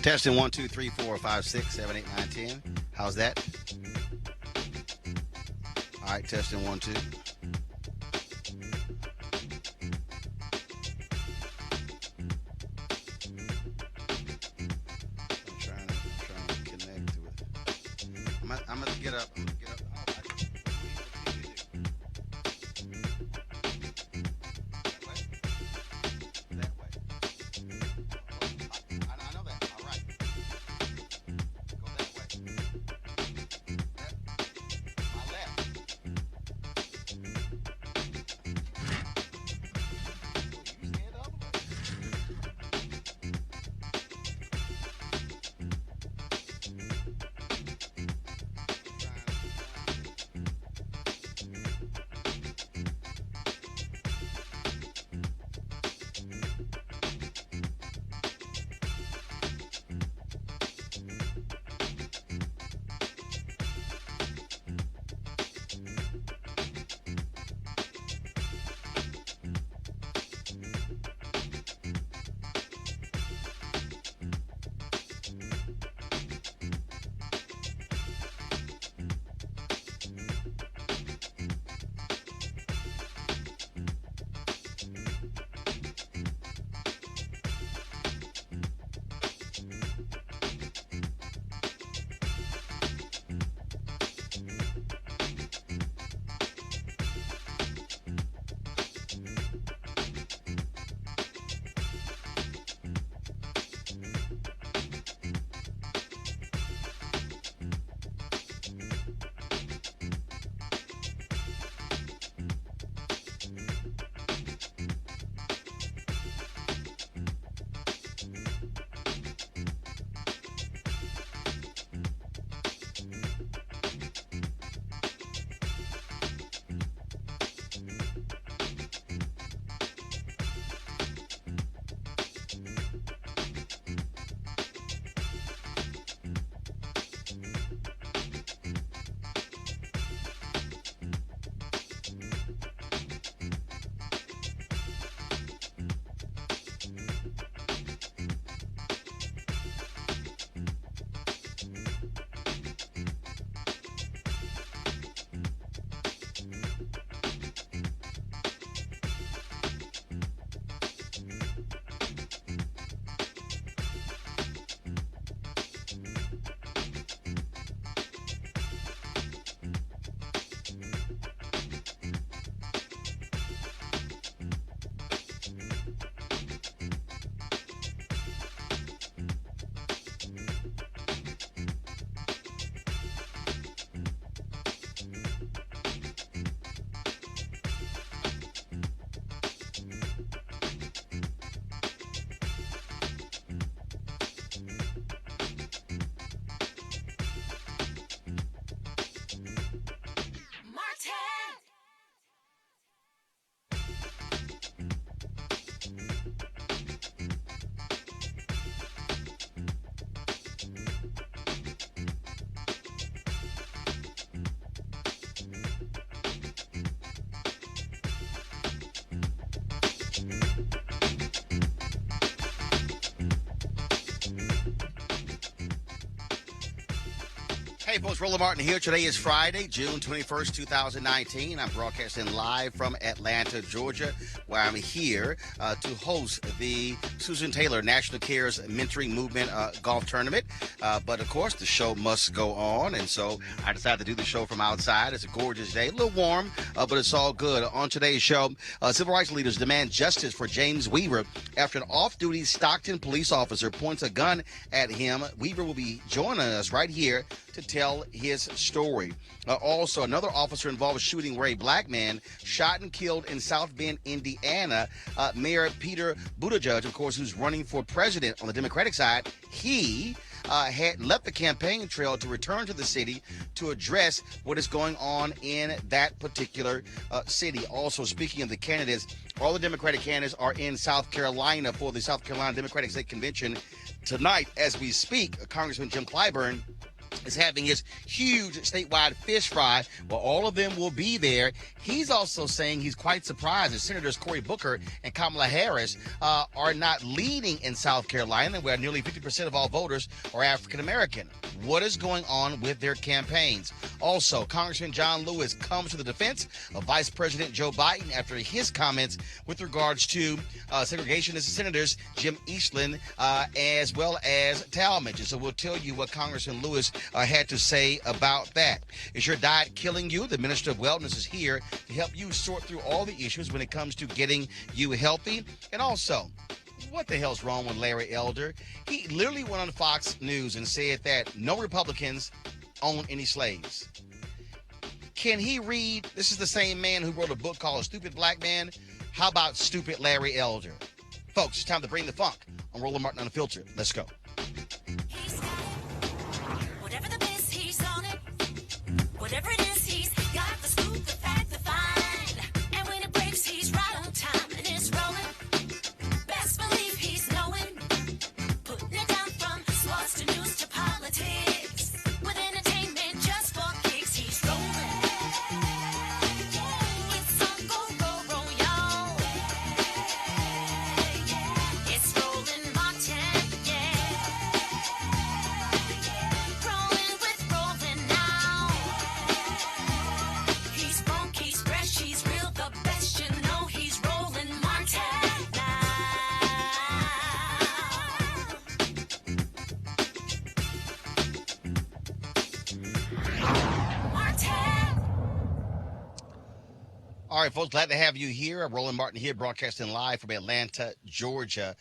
Testing 1, 2, 3, 4, 5, 6, 7, 8, 9, 10. How's that? All right, testing 1, 2. I'm trying to connect to it. I'm gonna get up. I'm gonna get up. Oh, what do you need me to do? That way. I know that. All right. Go that way. My left. You stand the other way. Hey folks, Roland Martin here. Today is Friday, June 21st, 2019. I'm broadcasting live from Atlanta, Georgia, where I'm here to host the Susan Taylor National Cares Mentoring Movement Golf Tournament. But of course, the show must go on, and so I decided to do the show from outside. It's a gorgeous day, a little warm, but it's all good. On today's show, civil rights leaders demand justice for James Weaver after an off-duty Stockton police officer points a gun at him. Weaver will be joining us right here to tell his story. Also, another officer involved with shooting where a black man shot and killed in South Bend, Indiana. Mayor Peter Buttigieg, of course, who's running for president on the Democratic side, he had left the campaign trail to return to the city to address what is going on in that particular city. Also, speaking of the candidates, all the Democratic candidates are in South Carolina for the South Carolina Democratic State Convention tonight as we speak. Congressman Jim Clyburn is having his huge statewide fish fry. Well, all of them will be there. He's also saying he's quite surprised that Senators Cory Booker and Kamala Harris are not leading in South Carolina, where nearly 50% of all voters are African American. What is going on with their campaigns? Also, Congressman John Lewis comes to the defense of Vice President Joe Biden after his comments with regards to segregationist senators Jim Eastland as well as Talmadge. And so we'll tell you what Congressman Lewis had to say about that. Is your diet killing you? The Minister of Wellness is here to help you sort through all the issues when it comes to getting you healthy. And also, what the hell's wrong with Larry Elder? He literally went on Fox News and said that no Republicans own any slaves. Can he read? This is the same man who wrote a book called Stupid Black Man. How about Stupid Larry Elder? Folks, it's time to bring the funk on Roland Martin Unfiltered. Let's go. Whatever the biz, he's on it. Whatever it is, he's got the scoop, the fact, the find. And when it breaks, he's right on time and it's rolling. Best believe he's knowing. Putting it down from sports to news to politics. With entertainment just for kicks, he's rolling. It's on go, y'all. It's Roland Martin, yeah. Rolling with Roland now. He's funk, he's fresh, he's real, the best, you know he's Roland Martin now. Martin. All right, folks, glad to have you here. Roland Martin here, broadcasting live from Atlanta, Georgia,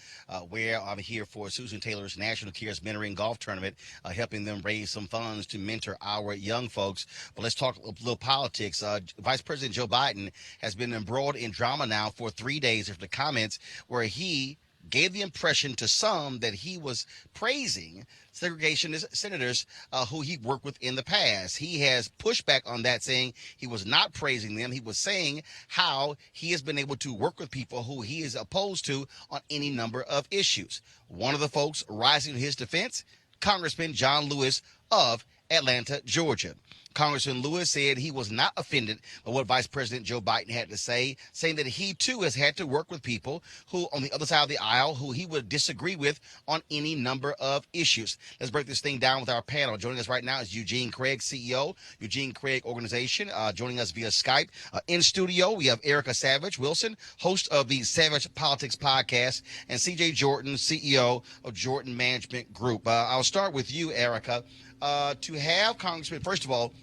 where I'm here for Susan Taylor's National Cares Mentoring Golf Tournament, helping them raise some funds to mentor our young folks. But let's talk a little politics. Vice President Joe Biden has been embroiled in drama now for 3 days after the comments where he gave the impression to some that he was praising segregationist senators who he worked with in the past. He has pushed back on that, saying he was not praising them. He was saying how he has been able to work with people who he is opposed to on any number of issues. One of the folks rising to his defense, Congressman John Lewis of Atlanta, Georgia. Congressman Lewis said he was not offended by what Vice President Joe Biden had to say, saying that he too has had to work with people who on the other side of the aisle who he would disagree with on any number of issues. Let's break this thing down with our panel. Joining us right now is Eugene Craig, CEO, Eugene Craig Organization. Joining us via Skype. In studio, we have Erica Savage Wilson, host of the Savage Politics Podcast, and CJ Jordan, CEO of Jordan Management Group. I'll start with you, Erica. To have Congressman, first of all,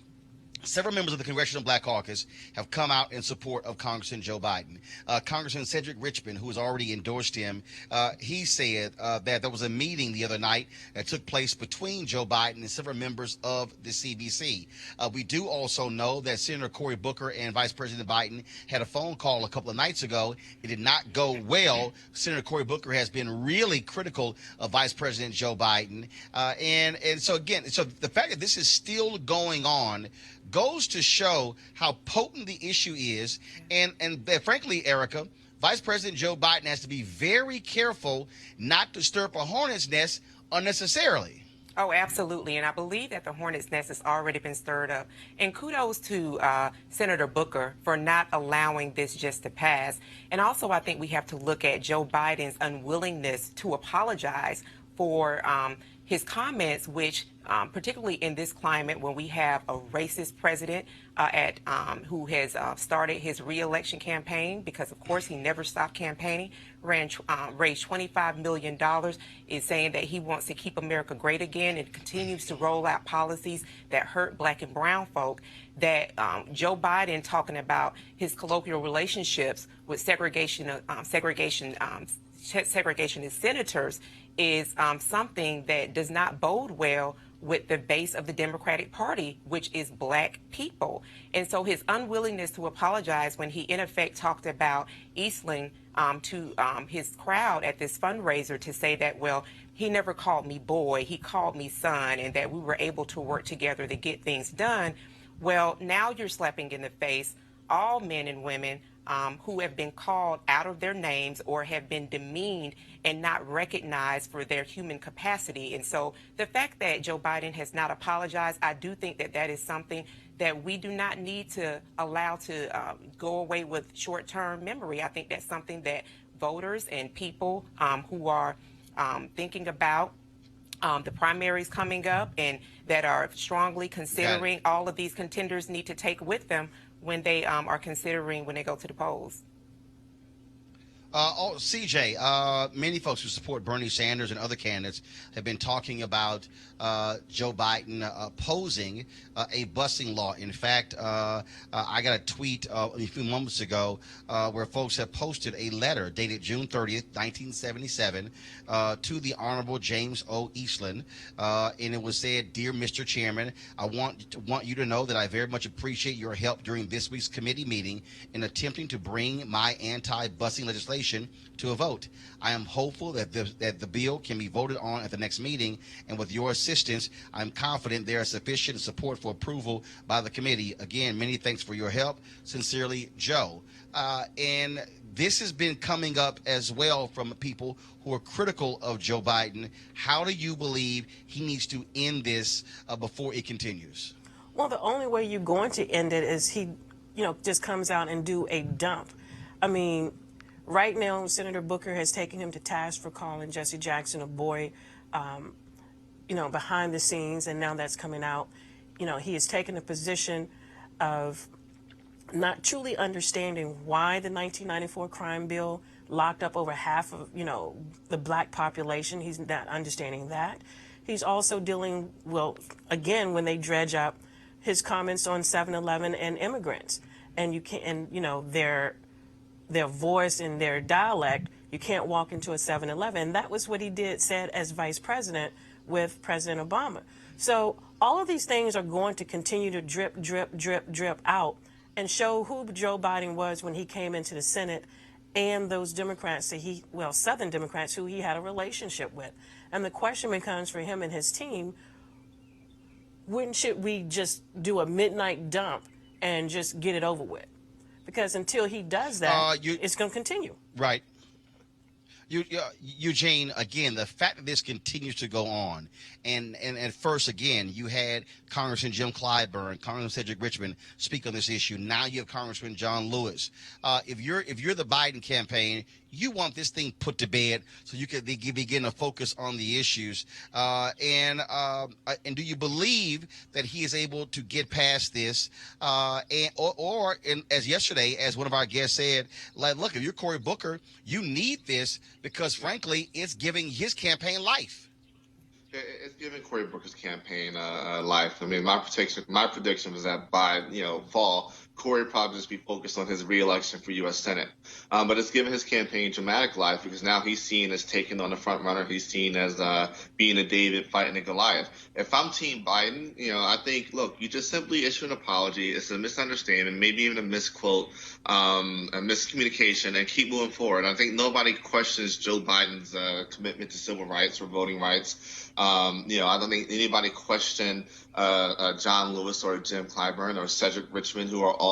several members of the Congressional Black Caucus have come out in support of Congressman Joe Biden. Congressman Cedric Richmond, who has already endorsed him, he said that there was a meeting the other night that took place between Joe Biden and several members of the CBC. We do also know that Senator Cory Booker and Vice President Biden had a phone call a couple of nights ago. It did not go well. Senator Cory Booker has been really critical of Vice President Joe Biden. And so the fact that this is still going on goes to show how potent the issue is. And frankly, Erica, Vice President Joe Biden has to be very careful not to stir up a hornet's nest unnecessarily. Oh, absolutely. And I believe that the hornet's nest has already been stirred up. And kudos to Senator Booker for not allowing this just to pass. And also, I think we have to look at Joe Biden's unwillingness to apologize for his comments, which particularly in this climate when we have a racist president who has started his re-election campaign, because of course he never stopped campaigning, raised $25 million, is saying that he wants to keep America great again and continues to roll out policies that hurt black and brown folk, that Joe Biden talking about his colloquial relationships with segregationist senators is something that does not bode well with the base of the Democratic Party, which is black people. And so his unwillingness to apologize when he in effect talked about Eastland to his crowd at this fundraiser to say that, well, he never called me boy, he called me son, and that we were able to work together to get things done. Well, now you're slapping in the face all men and women who have been called out of their names or have been demeaned and not recognized for their human capacity. And so the fact that Joe Biden has not apologized, I do think that that is something that we do not need to allow to go away with short-term memory. I think that's something that voters and people who are thinking about the primaries coming up and that are strongly considering all of these contenders need to take with them when they are considering when they go to the polls. CJ, many folks who support Bernie Sanders and other candidates have been talking about Joe Biden opposing a busing law. In fact, I got a tweet a few moments ago where folks have posted a letter dated June 30th, 1977, to the Honorable James O. Eastland, and it was said, "Dear Mr. Chairman, I want you to know that I very much appreciate your help during this week's committee meeting in attempting to bring my anti-busing legislation to a vote. I am hopeful that the bill can be voted on at the next meeting, and with your assistance, I'm confident there is sufficient support for approval by the committee. Again, many thanks for your help. Sincerely, Joe." And this has been coming up as well from people who are critical of Joe Biden. How do you believe he needs to end this before it continues? Well, the only way you're going to end it is he, just comes out and do a dump. I mean, right now, Senator Booker has taken him to task for calling Jesse Jackson a boy, behind the scenes, and now that's coming out. He has taken a position of not truly understanding why the 1994 crime bill locked up over half of, the black population. He's not understanding that. He's also dealing, again, when they dredge up his comments on 7-Eleven and immigrants, and their voice and their dialect, you can't walk into a 7-Eleven. That was what he said as vice president with President Obama. So all of these things are going to continue to drip, drip, drip, drip out and show who Joe Biden was when he came into the Senate and those Democrats that Southern Democrats who he had a relationship with. And the question becomes for him and his team, when should we just do a midnight dump and just get it over with? Because until he does that, it's going to continue. Right. Eugene, again, the fact that this continues to go on, and first, again, you had Congressman Jim Clyburn, Congressman Cedric Richmond speak on this issue. Now you have Congressman John Lewis. If you're the Biden campaign, you want this thing put to bed so you can begin to focus on the issues. And do you believe that he is able to get past this? Or as yesterday, as one of our guests said, like, look, if you're Cory Booker, you need this because, frankly, it's giving his campaign life. It's giving Cory Booker's campaign life. I mean, my prediction was that by fall, Cory probably just be focused on his reelection for U.S. Senate. But it's given his campaign dramatic life because now he's seen as taking on the front runner. He's seen as being a David fighting a Goliath. If I'm Team Biden, I think, look, you just simply issue an apology. It's a misunderstanding, maybe even a misquote, a miscommunication, and keep moving forward. I think nobody questions Joe Biden's commitment to civil rights or voting rights. I don't think anybody questioned John Lewis or Jim Clyburn or Cedric Richmond, who are all,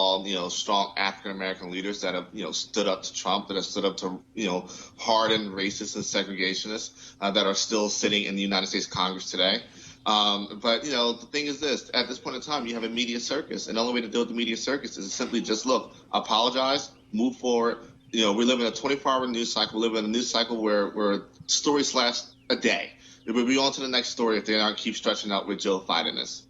strong African-American leaders that have, stood up to Trump, that have stood up to, hardened racists and segregationists that are still sitting in the United States Congress today. But the thing is this, at this point in time, you have a media circus, and the only way to deal with the media circus is simply just apologize, move forward. We live in a 24-hour news cycle. We live in a news cycle where stories last a day. It will be on to the next story if they don't keep stretching out with Joe fighting this.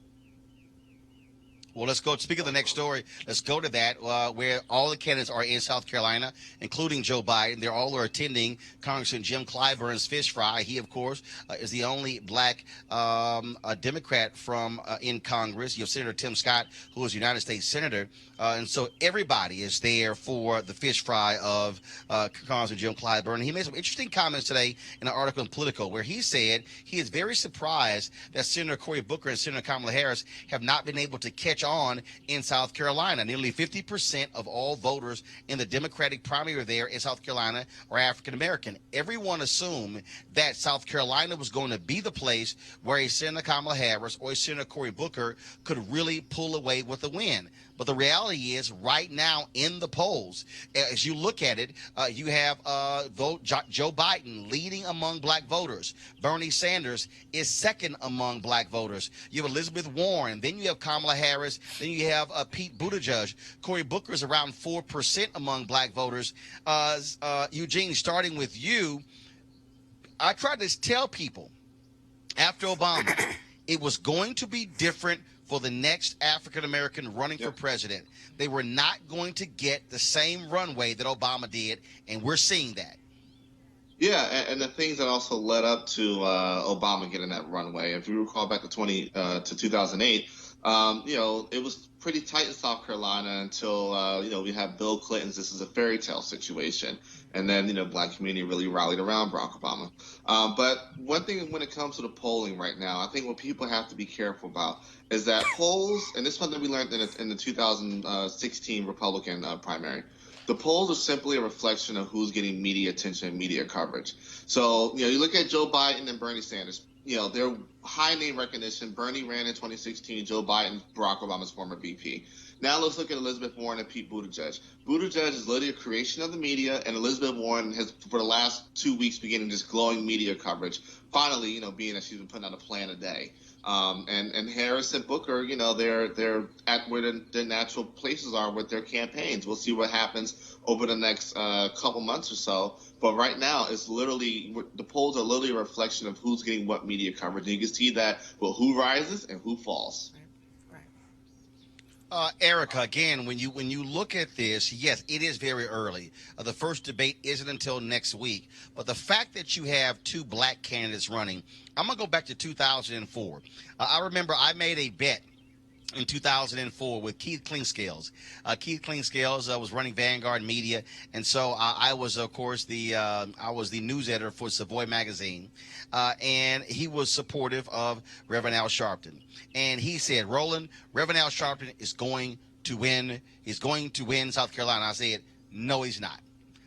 Well, let's go. Speak of the next story. Let's go to that where all the candidates are in South Carolina, including Joe Biden. They all are attending Congressman Jim Clyburn's fish fry. He, of course, is the only black Democrat from in Congress. You have Senator Tim Scott, who is a United States Senator. And so everybody is there for the fish fry of Congressman Jim Clyburn. He made some interesting comments today in an article in Politico where he said he is very surprised that Senator Cory Booker and Senator Kamala Harris have not been able to catch on in South Carolina. Nearly 50% of all voters in the Democratic primary there in South Carolina are African American. Everyone assumed that South Carolina was going to be the place where a Senator Kamala Harris or a Senator Cory Booker could really pull away with a win. But the reality is, right now in the polls, as you look at it, you have Joe Biden leading among black voters. Bernie Sanders is second among black voters. You have Elizabeth Warren. Then you have Kamala Harris. Then you have Pete Buttigieg. Cory Booker is around 4% among black voters. Eugene, starting with you, I tried to tell people after Obama it was going to be different for the next African American running for president. They were not going to get the same runway that Obama did, and we're seeing that. Yeah, and the things that also led up to Obama getting that runway. If you recall back to 2008, it was pretty tight in South Carolina until we had Bill Clinton's "This is a fairy tale" situation, and then black community really rallied around Barack Obama. But one thing when it comes to the polling right now, I think what people have to be careful about is that polls, and this is something we learned in the 2016 Republican primary. The polls are simply a reflection of who's getting media attention and media coverage. So, you look at Joe Biden and Bernie Sanders. They're high name recognition. Bernie ran in 2016. Joe Biden, Barack Obama's former VP. Now let's look at Elizabeth Warren and Pete Buttigieg. Buttigieg is literally a creation of the media, and Elizabeth Warren has, for the last 2 weeks, beginning just glowing media coverage. Finally, being that she's been putting out a plan a day. And Harris and Booker, they're at where their natural places are with their campaigns. We'll see what happens over the next couple months or so. But right now, it's literally the polls are literally a reflection of who's getting what media coverage. And you can see that who rises and who falls. Erica, again, when you look at this, yes, it is very early. The first debate isn't until next week. But the fact that you have two black candidates running, I'm going to go back to 2004. I remember I made a bet in 2004 with Keith Cleanscales. Keith Cleanscales was running Vanguard Media, and so I was, of course, I was the news editor for Savoy magazine, and he was supportive of Reverend Al Sharpton. And he said, Roland, Reverend Al Sharpton is going to win. He's going to win South Carolina. I said, no, he's not.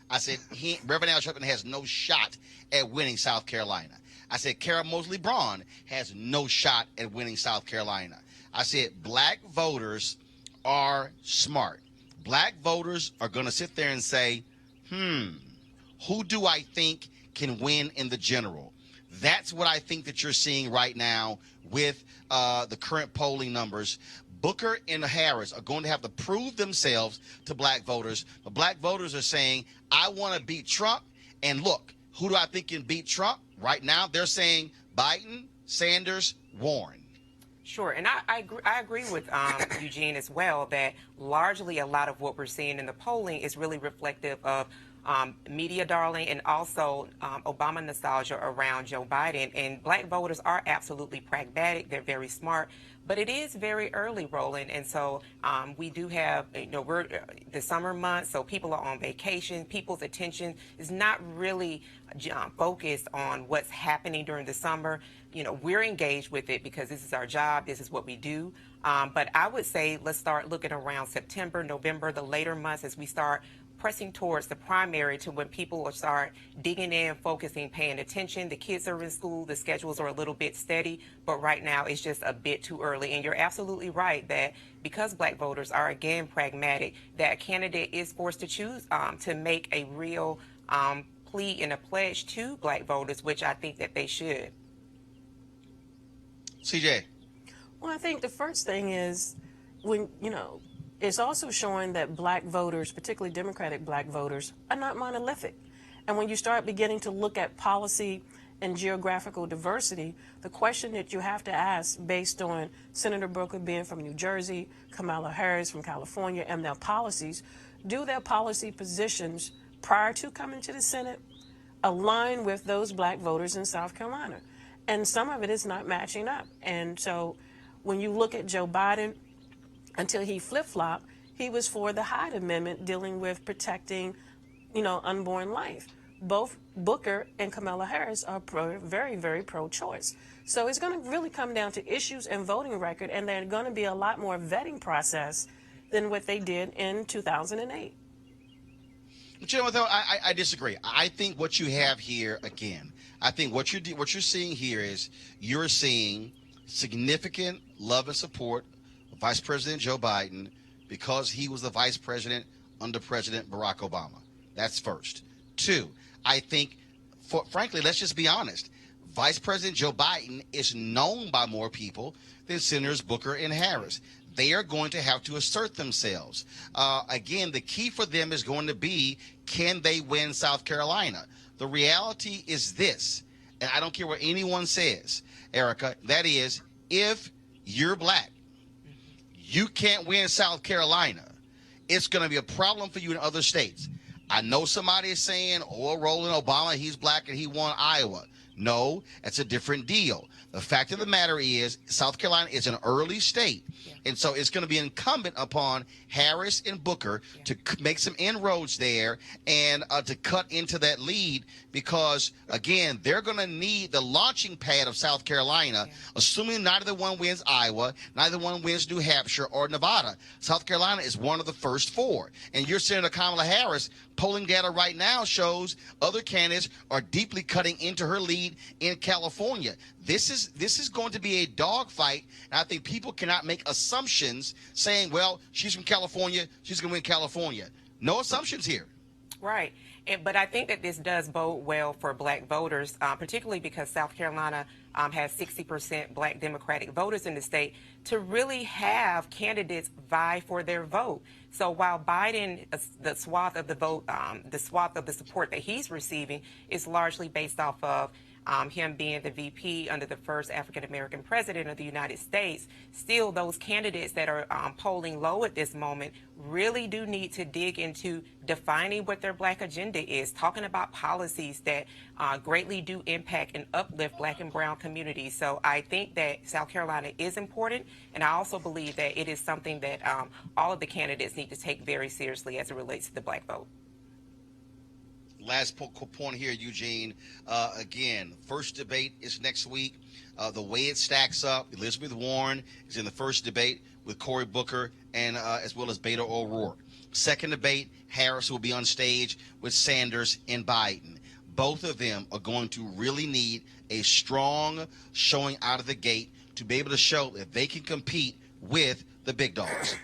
I said, Reverend Al Sharpton has no shot at winning South Carolina. I said, Kara Mosley Braun has no shot at winning South Carolina. I said, black voters are smart. Black voters are going to sit there and say, who do I think can win in the general? That's what I think that you're seeing right now with the current polling numbers. Booker and Harris are going to have to prove themselves to black voters. But black voters are saying, I want to beat Trump. And look, who do I think can beat Trump? Right now, they're saying Biden, Sanders, Warren. Sure, and I agree with Eugene as well that largely a lot of what we're seeing in the polling is really reflective of media darling and also Obama nostalgia around Joe Biden. And black voters are absolutely pragmatic. They're very smart. But it is very early, Roland, and so we do have, we're the summer months, so people are on vacation. People's attention is not really focused on what's happening during the summer. We're engaged with it because this is our job. This is what we do. But I would say let's start looking around September, November, the later months as we start pressing towards the primary to when people will start digging in, focusing, paying attention. The kids are in school. The schedules are a little bit steady. But right now, it's just a bit too early. And you're absolutely right that because black voters are, again, pragmatic, that a candidate is forced to choose to make a real plea and a pledge to black voters, which I think that they should. CJ. Well, I think the first thing is when, it's also showing that black voters, particularly Democratic black voters, are not monolithic. And when you start beginning to look at policy and geographical diversity, the question that you have to ask based on Senator Booker being from New Jersey, Kamala Harris from California, and their policies, do their policy positions prior to coming to the Senate align with those black voters in South Carolina? And some of it is not matching up. And so when you look at Joe Biden, until he flip-flopped, he was for the Hyde Amendment dealing with protecting, unborn life. both Booker and Kamala Harris are very, very pro-choice. So it's going to really come down to issues and voting record, and there's going to be a lot more vetting process than what they did in 2008. But you know what, though? I disagree. I think what you have here, again, I think what you're seeing here is you're seeing significant love and support of Vice President Joe Biden because he was the vice president under President Barack Obama. That's first. Two, I think, frankly, let's just be honest. Vice President Joe Biden is known by more people than Senators Booker and Harris. They are going to have to assert themselves. Again, the key for them is going to be, can they win South Carolina? The reality is this, and I don't care what anyone says, Erica, that is, if you're black, you can't win South Carolina, it's going to be a problem for you in other states. I know somebody is saying, oh, Roland Obama, he's black and he won Iowa. No, that's a different deal. The fact of the matter is South Carolina is an early state, and so it's going to be incumbent upon Harris and Booker to make some inroads there and to cut into that lead because, again, they're going to need the launching pad of South Carolina, assuming neither one wins Iowa, neither one wins New Hampshire or Nevada. South Carolina is one of the first four. And your Senator Kamala Harris, polling data right now shows other candidates are deeply cutting into her lead in California. This is going to be a dogfight, and I think people cannot make assumptions saying, well, she's from California, she's going to win California. No assumptions here. Right. But I think that this does bode well for black voters, particularly because South Carolina has 60% black Democratic voters in the state, to really have candidates vie for their vote. So while Biden, the swath of the vote, the swath of the support that he's receiving is largely based off of him being the VP under the first African-American president of the United States, still those candidates that are polling low at this moment really do need to dig into defining what their black agenda is, talking about policies that greatly do impact and uplift black and brown communities. So I think that South Carolina is important, and I also believe that it is something that all of the candidates need to take very seriously as it relates to the black vote. Last point here, Eugene. Again, first debate is next week. The way it stacks up, Elizabeth Warren is in the first debate with Cory Booker and as well as Beto O'Rourke. Second debate, Harris will be on stage with Sanders and Biden. Both of them are going to really need a strong showing out of the gate to be able to show that they can compete with the big dogs.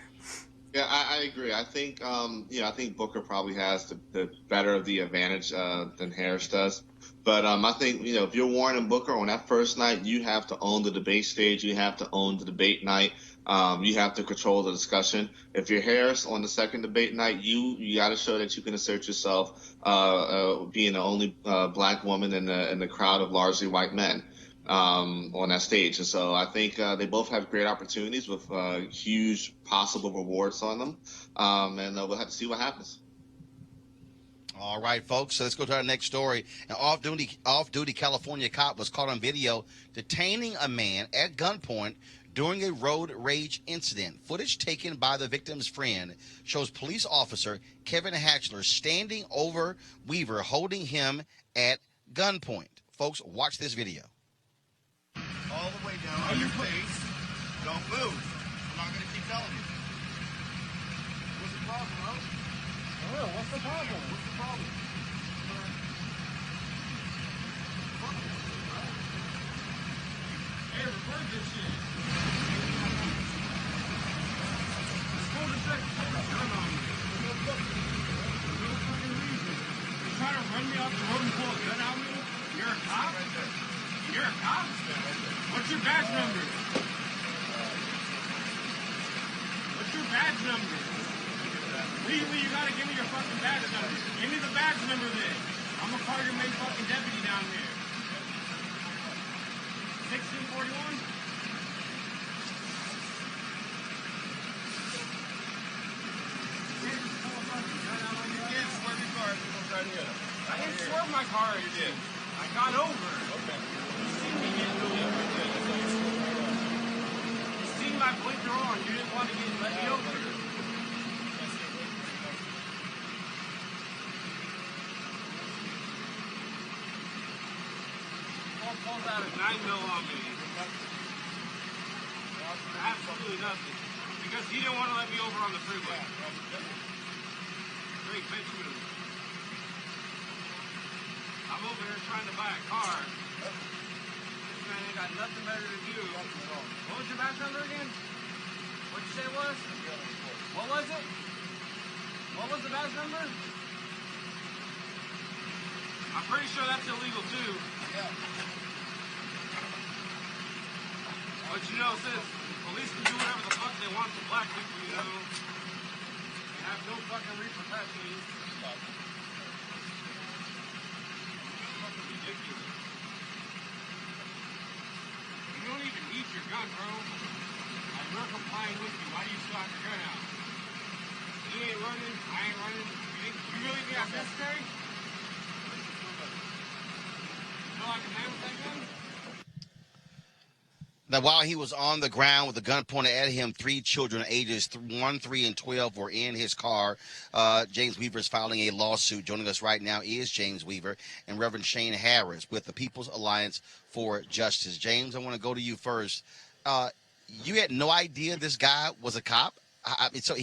Yeah, I agree. I think, I think Booker probably has the better of the advantage than Harris does. But I think, if you're Warren and Booker on that first night, you have to own the debate stage. You have to own the debate night. You have to control the discussion. If you're Harris on the second debate night, you got to show that you can assert yourself, being the only black woman in the crowd of largely white men on that stage. And so I think they both have great opportunities with huge possible rewards on them. And we'll have to see what happens. All right, folks, so let's go to our next story. An off-duty California cop was caught on video detaining a man at gunpoint during a road rage incident. Footage taken by the victim's friend shows police officer Kevin Hatchler standing over Weaver, holding him at gunpoint. Folks, watch this video. All the way down on your face. Don't move. I'm not going to keep telling you. What's the problem, huh? Oh, what's the problem? What's the problem? Hey, record this shit. Hold a second. Put a gun on me. There's no fucking reason. You're trying to run me off the road and pull a gun on me? You're a cop? You're a cop? What's your badge number? What's your badge number? Legally, you gotta give me your fucking badge number. Give me the badge number then. I'm gonna call your main fucking deputy down here. 1641? You can't swerve your car if you don't try to hit him. I didn't swerve my car. You did. I got over. Okay. You seen me get really over. You seen my blinker on. You didn't want to let me over. pulls out a 9mm on me. Absolutely nothing. Because he didn't want to let me over on the freeway. Great bitch move. I'm over here trying to buy a car. This man ain't got nothing better to do. What was your badge number again? What'd you say it was? What was it? What was the badge number? I'm pretty sure that's illegal too. But you know, since police can do whatever the fuck they want to black people, you know, they have no fucking repercussions. Fucking ridiculous. You don't even need your gun, bro. Like, we're complying with you. Why do you still have your gun out? He ain't running. I ain't running. You really think that's necessary? You know I can handle that gun? Now, while he was on the ground with the gun pointed at him, 3 children ages 1, 3, and 12 were in his car. James Weaver is filing a lawsuit. Joining us right now is James Weaver and Reverend Shane Harris with the People's Alliance for Justice. James, I want to go to you first. You had no idea this guy was a cop? I mean, so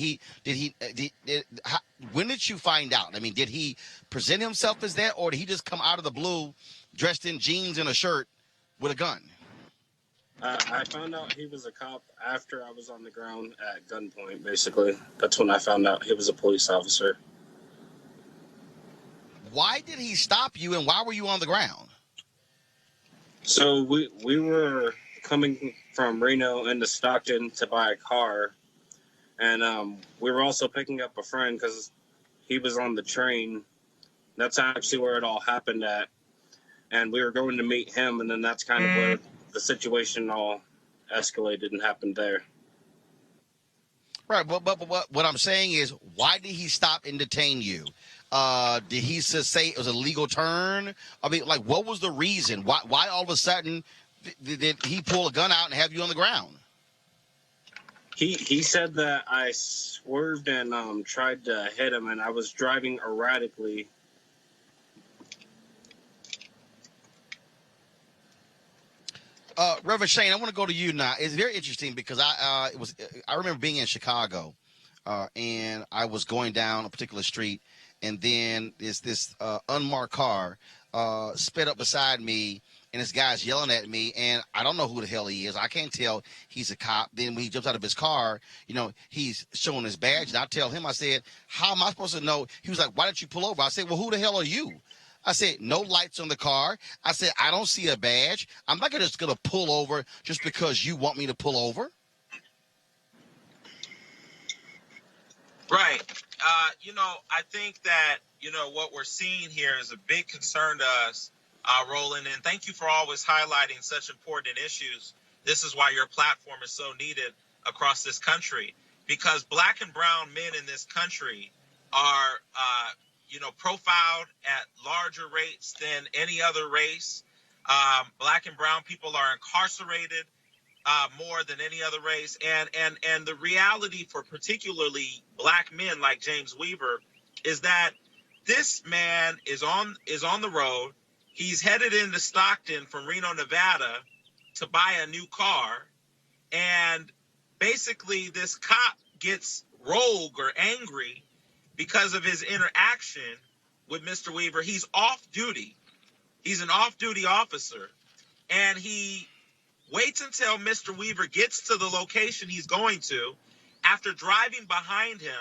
when did you find out? I mean, did he present himself as that, or did he just come out of the blue dressed in jeans and a shirt with a gun? I found out he was a cop after I was on the ground at gunpoint, basically. That's when I found out he was a police officer. Why did he stop you, and why were you on the ground? So we were coming from Reno into Stockton to buy a car, and we were also picking up a friend because he was on the train. That's actually where it all happened at. And we were going to meet him, and then that's kind of where the situation all escalated and happened there. Right, but what I'm saying is, why did he stop and detain you? Did he just say it was a legal turn? I mean, like, what was the reason? Why all of a sudden did he pull a gun out and have you on the ground? He said that I swerved and tried to hit him, and I was driving erratically. Reverend Shane, I want to go to you now. It's very interesting because I remember being in Chicago, and I was going down a particular street, and then this unmarked car sped up beside me, and this guy's yelling at me, and I don't know who the hell he is. I can't tell he's a cop. Then when he jumps out of his car, he's showing his badge, and I tell him, I said, how am I supposed to know? He was like, why didn't you pull over? I said, well, who the hell are you? I said, no lights on the car. I said, I don't see a badge. I'm not just going to pull over just because you want me to pull over. Right. I think that, what we're seeing here is a big concern to us, Roland, and thank you for always highlighting such important issues. This is why your platform is so needed across this country, because black and brown men in this country are, profiled at larger rates than any other race. Black and brown people are incarcerated more than any other race. And the reality for particularly black men like James Weaver is that this man is on the road. He's headed into Stockton from Reno, Nevada to buy a new car. And basically this cop gets rogue or angry because of his interaction with Mr. Weaver. He's off duty. He's an off-duty officer. And he waits until Mr. Weaver gets to the location he's going to after driving behind him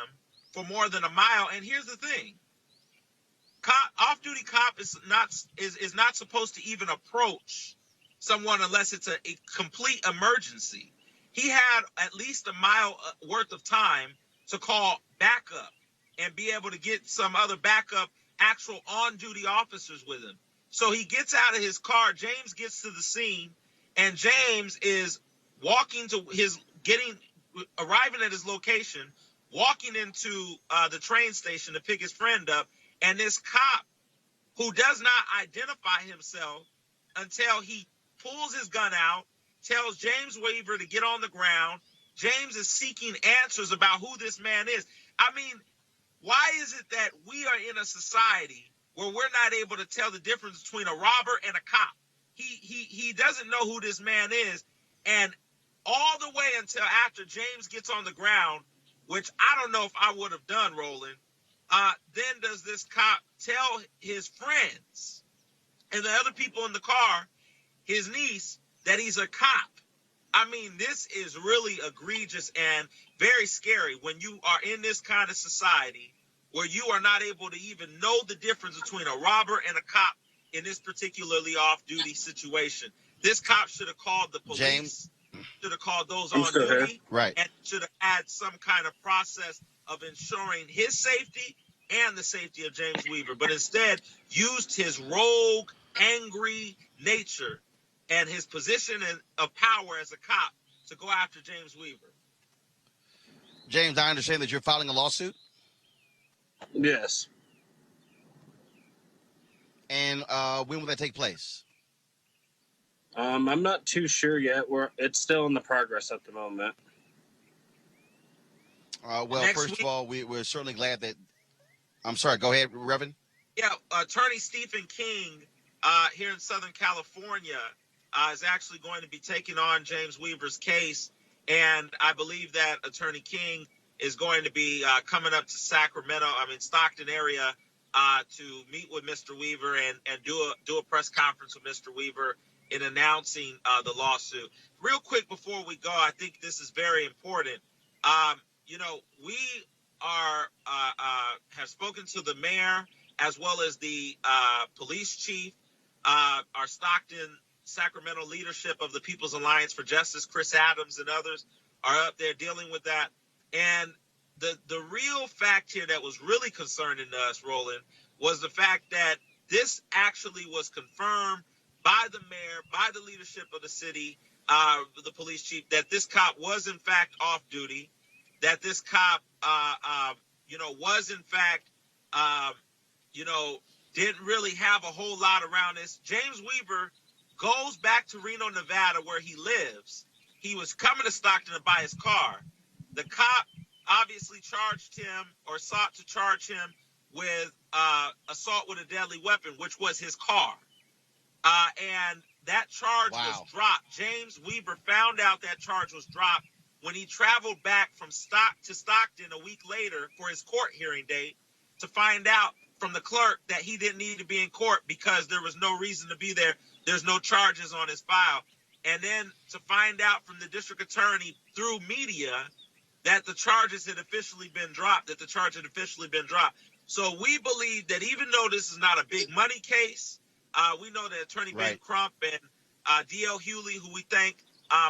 for more than a mile. And here's the thing. Off-duty cop is not supposed to even approach someone unless it's a complete emergency. He had at least a mile worth of time to call backup and be able to get some other backup actual on-duty officers with him. So he gets out of his car. James gets to the scene, and James is arriving at his location, walking into the train station to pick his friend up. And this cop, who does not identify himself until he pulls his gun out, tells James Weaver to get on the ground. James is seeking answers about who this man is. I mean, why is it that we are in a society where we're not able to tell the difference between a robber and a cop? he doesn't know who this man is, and all the way until after James gets on the ground, which I don't know if I would have done, Roland. Then does this cop tell his friends and the other people in the car, his niece, that he's a cop? I mean, this is really egregious and very scary when you are in this kind of society where you are not able to even know the difference between a robber and a cop in this particularly off-duty situation. This cop should have called the police, James, should have called those on duty, right, and should have had some kind of process of ensuring his safety and the safety of James Weaver, but instead used his rogue, angry nature and his position of power as a cop to go after James Weaver. James, I understand that you're filing a lawsuit. Yes. And when will that take place? I'm not too sure yet. It's still in the progress at the moment. Well, Next first week, of all, we're certainly glad that. I'm sorry. Go ahead, Reverend. Yeah, Attorney Stephen King here in Southern California is actually going to be taking on James Weaver's case, and I believe that Attorney King is going to be coming up to Stockton area to meet with Mr. Weaver and do a press conference with Mr. Weaver in announcing the lawsuit. Real quick before we go, I think this is very important. We have spoken to the mayor as well as the police chief, our Stockton, Sacramento leadership of the People's Alliance for Justice, Chris Adams and others are up there dealing with that. And the real fact here that was really concerning to us, Roland, was the fact that this actually was confirmed by the mayor, by the leadership of the city, the police chief, that this cop was in fact off duty, that this cop, was in fact, didn't really have a whole lot around this. James Weaver goes back to Reno, Nevada, where he lives. He was coming to Stockton to buy his car. The cop obviously charged him or sought to charge him with assault with a deadly weapon, which was his car. And that charge was dropped. James Weaver found out that charge was dropped when he traveled back from Stockton a week later for his court hearing date to find out from the clerk that he didn't need to be in court because there was no reason to be there. There's no charges on his file. And then to find out from the district attorney through media that the charges had officially been dropped, So we believe that even though this is not a big money case, we know that Attorney Ben Crump and D.L. Hewley, who we think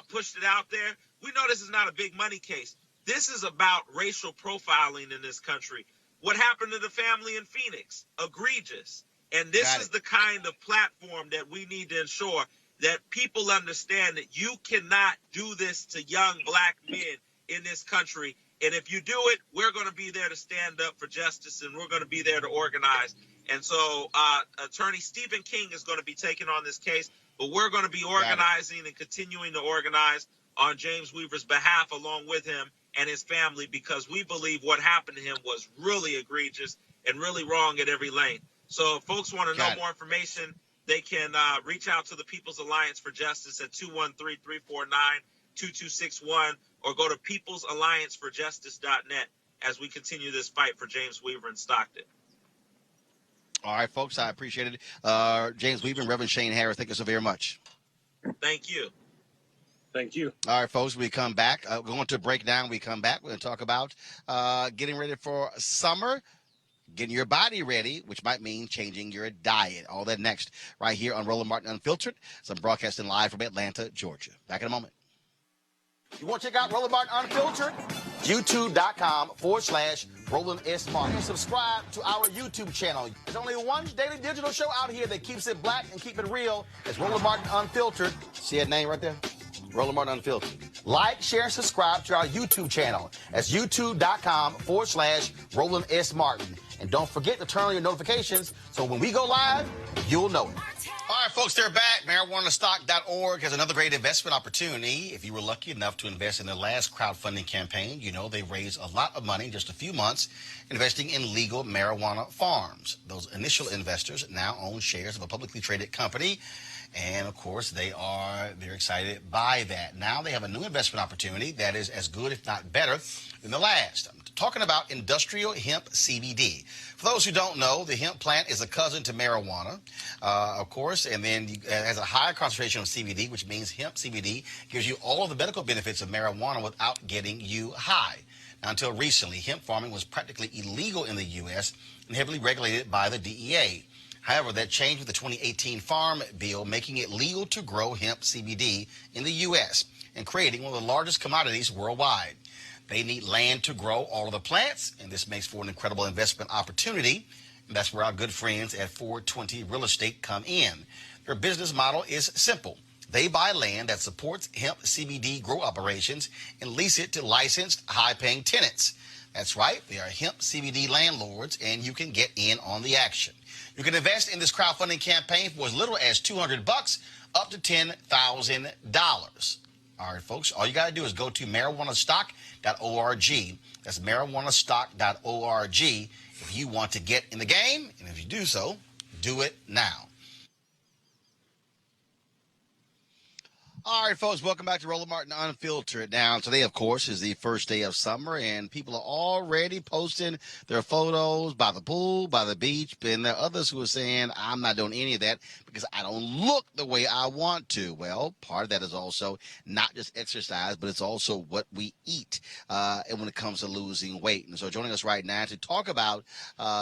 pushed it out there, we know this is not a big money case. This is about racial profiling in this country. What happened to the family in Phoenix? Egregious. And this is the kind of platform that we need to ensure that people understand that you cannot do this to young black men in this country. And if you do it, we're going to be there to stand up for justice, and we're going to be there to organize. And so Attorney Stephen King is going to be taking on this case, but we're going to be organizing and continuing to organize on James Weaver's behalf along with him and his family, because we believe what happened to him was really egregious and really wrong at every lane. So if folks want to know more information, they can reach out to the People's Alliance for Justice at 213-349-2261 or go to peoplesallianceforjustice.net as we continue this fight for James Weaver in Stockton. All right, folks, I appreciate it. James Weaver and Reverend Shane Harris, thank you so very much. Thank you. Thank you. All right, folks, we come back. We're going to break down. We come back. We're going to talk about getting ready for summer, getting your body ready, which might mean changing your diet. All that next right here on Roland Martin Unfiltered. So I'm broadcasting live from Atlanta, Georgia. Back in a moment. You want to check out Roland Martin Unfiltered? YouTube.com/Roland S. Martin. Subscribe to our YouTube channel. There's only one daily digital show out here that keeps it black and keep it real. It's Roland Martin Unfiltered. See that name right there? Roland Martin Unfiltered. Like, share, subscribe to our YouTube channel. That's YouTube.com/Roland S. Martin. And don't forget to turn on your notifications so when we go live, you'll know it. All right, folks, they're back. MarijuanaStock.org has another great investment opportunity. If you were lucky enough to invest in their last crowdfunding campaign, you know they raised a lot of money in just a few months investing in legal marijuana farms. Those initial investors now own shares of a publicly traded company, And of course, they're excited by that. Now they have a new investment opportunity that is as good, if not better, than the last. I'm talking about industrial hemp CBD. For those who don't know, the hemp plant is a cousin to marijuana, of course, and then it has a higher concentration of CBD, which means hemp CBD gives you all of the medical benefits of marijuana without getting you high. Now, until recently, hemp farming was practically illegal in the U.S. and heavily regulated by the DEA. However, that changed with the 2018 Farm Bill, making it legal to grow hemp CBD in the U.S. and creating one of the largest commodities worldwide. They need land to grow all of the plants, and this makes for an incredible investment opportunity. And that's where our good friends at 420 Real Estate come in. Their business model is simple. They buy land that supports hemp CBD grow operations and lease it to licensed, high-paying tenants. That's right, they are hemp CBD landlords, and you can get in on the action. You can invest in this crowdfunding campaign for as little as $200 up to $10,000. All right, folks, all you got to do is go to marijuanastock.org. That's marijuanastock.org if you want to get in the game, and if you do so, do it now. All right, folks, welcome back to Roland Martin Unfiltered. Now, today, of course, is the first day of summer, and people are already posting their photos by the pool, by the beach, and there are others who are saying, I'm not doing any of that because I don't look the way I want to. Well, part of that is also not just exercise, but it's also what we eat and when it comes to losing weight. And so joining us right now to talk about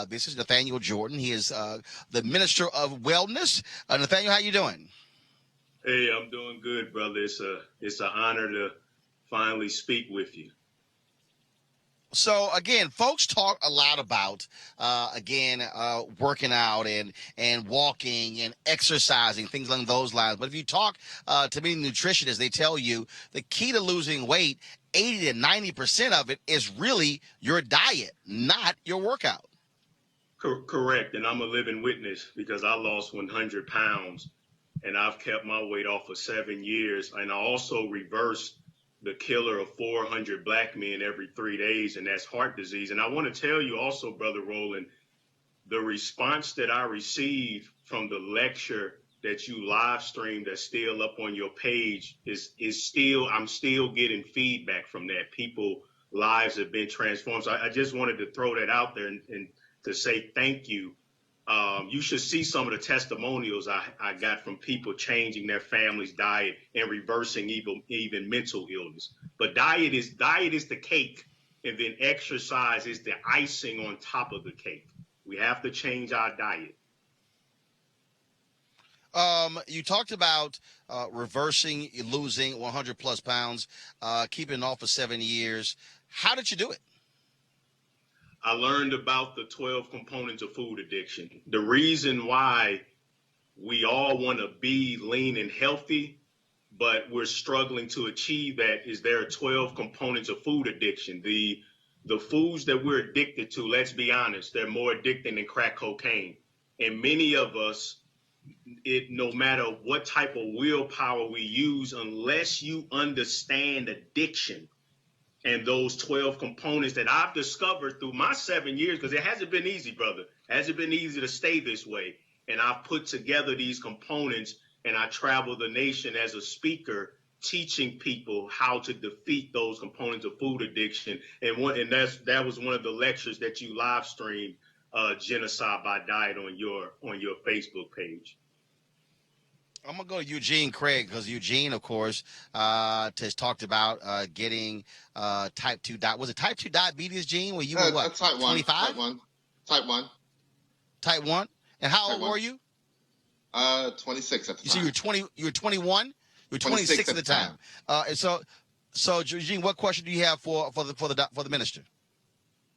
this is Nathaniel Jordan. He is the Minister of Wellness. Nathaniel, how you doing? Hey, I'm doing good, brother. It's an honor to finally speak with you. So again, folks talk a lot about working out and walking and exercising, things along those lines. But if you talk to many nutritionists, they tell you the key to losing weight, 80 to 90% of it is really your diet, not your workout. Correct, and I'm a living witness because I lost 100 pounds. And I've kept my weight off for 7 years. And I also reversed the killer of 400 black men every 3 days, and that's heart disease. And I want to tell you also, Brother Roland, the response that I received from the lecture that you live streamed that's still up on your page is still, I'm still getting feedback from that. People lives have been transformed. So I just wanted to throw that out there and to say thank you. You should see some of the testimonials I got from people changing their family's diet and reversing even mental illness. But diet is the cake, and then exercise is the icing on top of the cake. We have to change our diet. You talked about reversing, losing 100 plus pounds, keeping it off for 7 years. How did you do it? I learned about the 12 components of food addiction. The reason why we all want to be lean and healthy, but we're struggling to achieve that is there are 12 components of food addiction. The foods that we're addicted to, let's be honest, they're more addicting than crack cocaine. And many of us, no matter what type of willpower we use, unless you understand addiction, and those 12 components that I've discovered through my 7 years, because it hasn't been easy, brother. It hasn't been easy to stay this way. And I've put together these components, and I travel the nation as a speaker, teaching people how to defeat those components of food addiction. And that was one of the lectures that you live streamed, Genocide by Diet, on your Facebook page. I'm going to go to Eugene Craig because Eugene, of course, has talked about getting type 2 diabetes. Was it type 2 diabetes, Gene? Well, you were what, type 25? Type 1. Type 1? And how old were you? 26 at the time. So you were 21? You were 26 at the time. And so Eugene, what question do you have for the minister?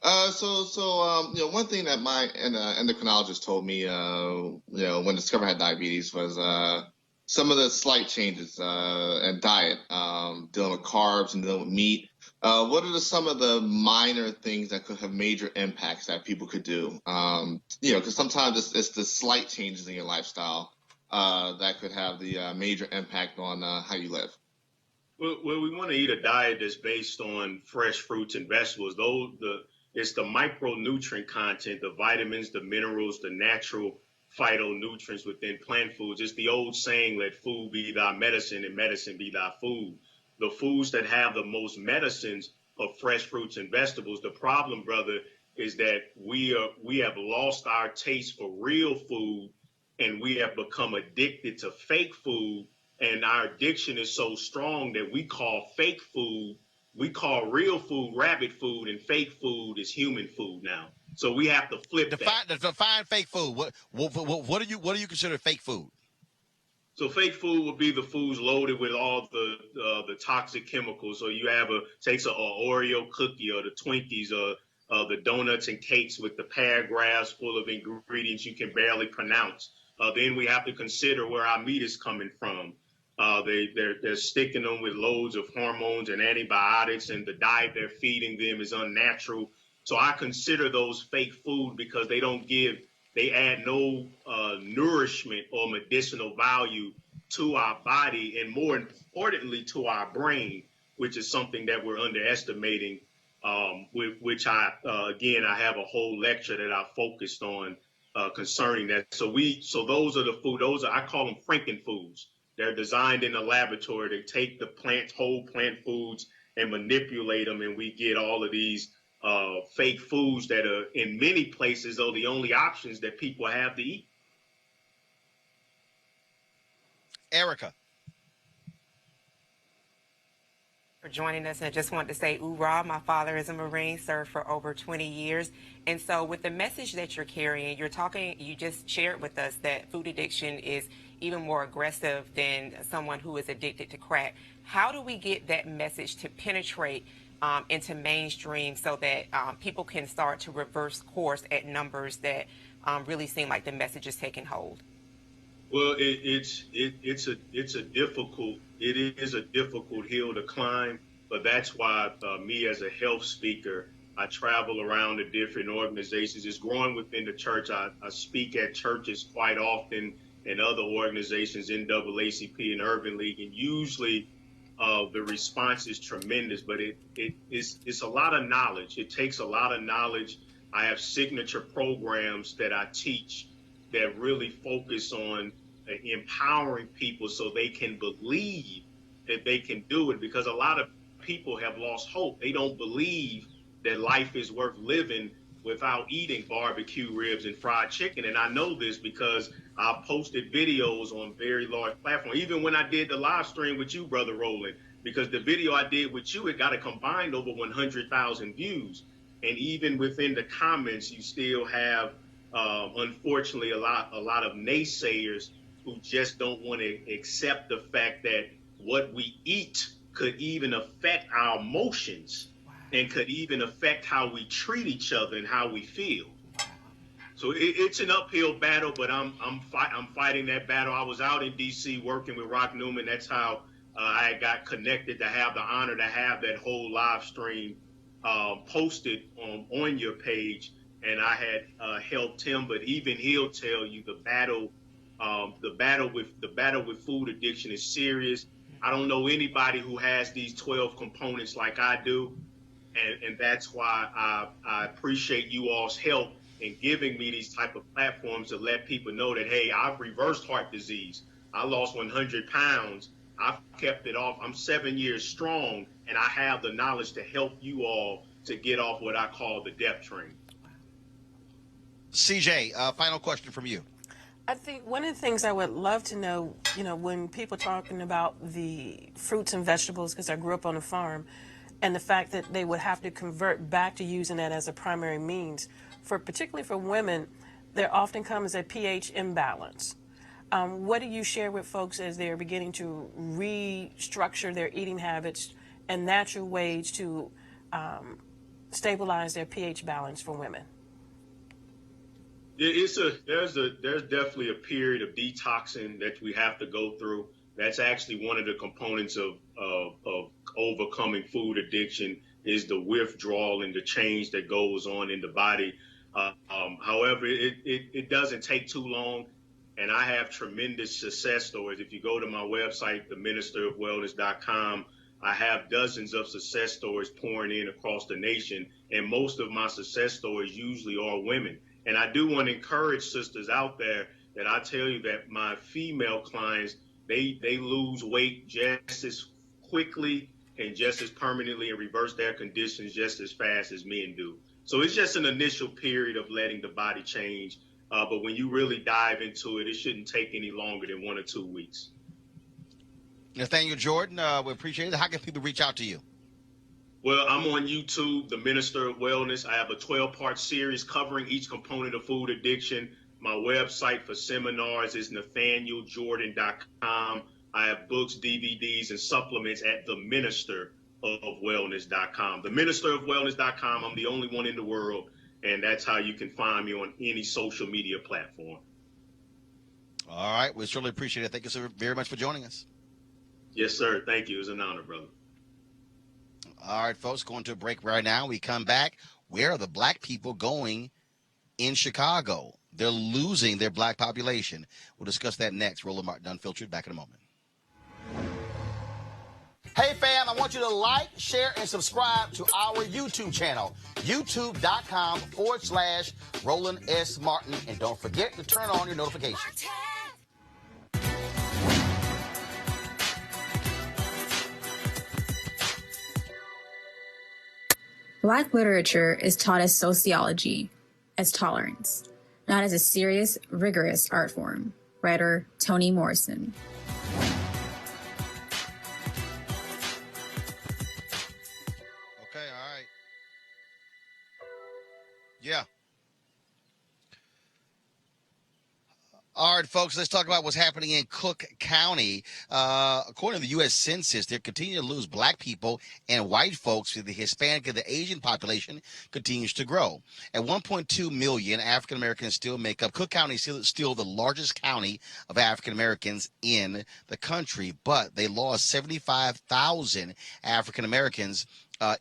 One thing that my endocrinologist told me, when Discover had diabetes was some of the slight changes in diet, dealing with carbs and dealing with meat. What are some of the minor things that could have major impacts that people could do? Because sometimes it's the slight changes in your lifestyle that could have the major impact on how you live. Well, we want to eat a diet that's based on fresh fruits and vegetables. It's the micronutrient content, the vitamins, the minerals, the natural phytonutrients within plant foods. It's the old saying, let food be thy medicine and medicine be thy food. The foods that have the most medicines are fresh fruits and vegetables. The problem, brother, is that we have lost our taste for real food, and we have become addicted to fake food. And our addiction is so strong that we call fake food, we call real food rabbit food, and fake food is human food now. So we have to flip that. Define fake food. What do you consider fake food? So fake food would be the foods loaded with all the toxic chemicals. So you have takes an Oreo cookie or the Twinkies or the donuts and cakes with the paragraphs full of ingredients you can barely pronounce. Then we have to consider where our meat is coming from. They're sticking them with loads of hormones and antibiotics, and the diet they're feeding them is unnatural. So I consider those fake food because they add no nourishment or medicinal value to our body, and more importantly to our brain, which is something that we're underestimating, which I have a whole lecture that I focused on concerning that. So those are the food, I call them Franken foods. They're designed in the laboratory. They take the whole plant foods and manipulate them, and we get all of these fake foods that are in many places are the only options that people have to eat. Erica. For joining us, and I just wanted to say, oorah, my father is a Marine, served for over 20 years. And so with the message that you're carrying, you just shared with us that food addiction is even more aggressive than someone who is addicted to crack. How do we get that message to penetrate into mainstream so that people can start to reverse course at numbers that really seem like the message is taking hold? Well, it is a difficult hill to climb, but that's why me as a health speaker, I travel around to different organizations. It's growing within the church. I speak at churches quite often and other organizations, NAACP and Urban League, and usually the response is tremendous, but it's a lot of knowledge. It takes a lot of knowledge. I have signature programs that I teach that really focus on empowering people so they can believe that they can do it, because a lot of people have lost hope. They don't believe that life is worth living without eating barbecue ribs and fried chicken. And I know this because I posted videos on very large platforms, even when I did the live stream with you, Brother Roland, because the video I did with you, it got a combined over 100,000 views. And even within the comments, you still have, unfortunately, a lot of naysayers who just don't want to accept the fact that what we eat could even affect our emotions and could even affect how we treat each other and how we feel. So it's an uphill battle, but I'm fighting that battle. I was out in D.C. working with Rock Newman. That's how I got connected, to have the honor to have that whole live stream posted on your page, and I had helped him. But even he'll tell you the battle with food addiction is serious. I don't know anybody who has these 12 components like I do, and that's why I appreciate you all's help in giving me these type of platforms to let people know that, hey, I've reversed heart disease. I lost 100 pounds. I've kept it off. I'm 7 years strong, and I have the knowledge to help you all to get off what I call the death train. CJ, final question from you. I think one of the things I would love to know, when people talking about the fruits and vegetables, because I grew up on a farm, and the fact that they would have to convert back to using that as a primary means, particularly for women, there often comes a pH imbalance. What do you share with folks as they're beginning to restructure their eating habits and natural ways to stabilize their pH balance for women? There's definitely a period of detoxing that we have to go through. That's actually one of the components of overcoming food addiction, is the withdrawal and the change that goes on in the body. However, it doesn't take too long, and I have tremendous success stories. If you go to my website, theministerofwellness.com, I have dozens of success stories pouring in across the nation, and most of my success stories usually are women. And I do want to encourage sisters out there that I tell you that my female clients, they lose weight just as quickly and just as permanently and reverse their conditions just as fast as men do. So it's just an initial period of letting the body change. But when you really dive into it, it shouldn't take any longer than 1 or 2 weeks. Nathaniel Jordan, we appreciate it. How can people reach out to you? Well, I'm on YouTube, The Minister of Wellness. I have a 12-part series covering each component of food addiction. My website for seminars is nathanielJordan.com. I have books, DVDs, and supplements at theministerofwellness.com. Theministerofwellness.com. I'm the only one in the world, and that's how you can find me on any social media platform. All right. We certainly appreciate it. Thank you so very much for joining us. Yes, sir. Thank you. It was an honor, brother. All right, folks, going to a break right now. We come back. Where are the black people going in Chicago? They're losing their black population. We'll discuss that next. Roland Martin Unfiltered, back in a moment. Hey, fam, I want you to like, share, and subscribe to our YouTube channel, youtube.com/Roland S. Martin. And don't forget to turn on your notifications. Black literature is taught as sociology, as tolerance, not as a serious, rigorous art form. Writer Toni Morrison. Okay, all right. Yeah. All right, folks, let's talk about what's happening in Cook County. According to the U.S. Census, they're continuing to lose black people and white folks. The Hispanic and the Asian population continues to grow. At 1.2 million, African Americans still make up. Cook County is still the largest county of African Americans in the country, but they lost 75,000 African Americans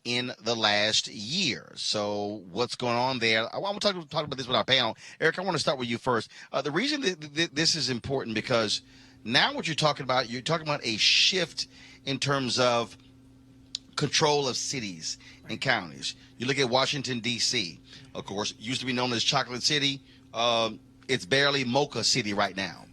in the last year. So what's going on there? I want to talk about this with our panel. Eric, I want to start with you first. The reason that this is important because now what you're talking about a shift in terms of control of cities and counties. You look at Washington, D.C., of course, used to be known as Chocolate City. It's barely Mocha City right now.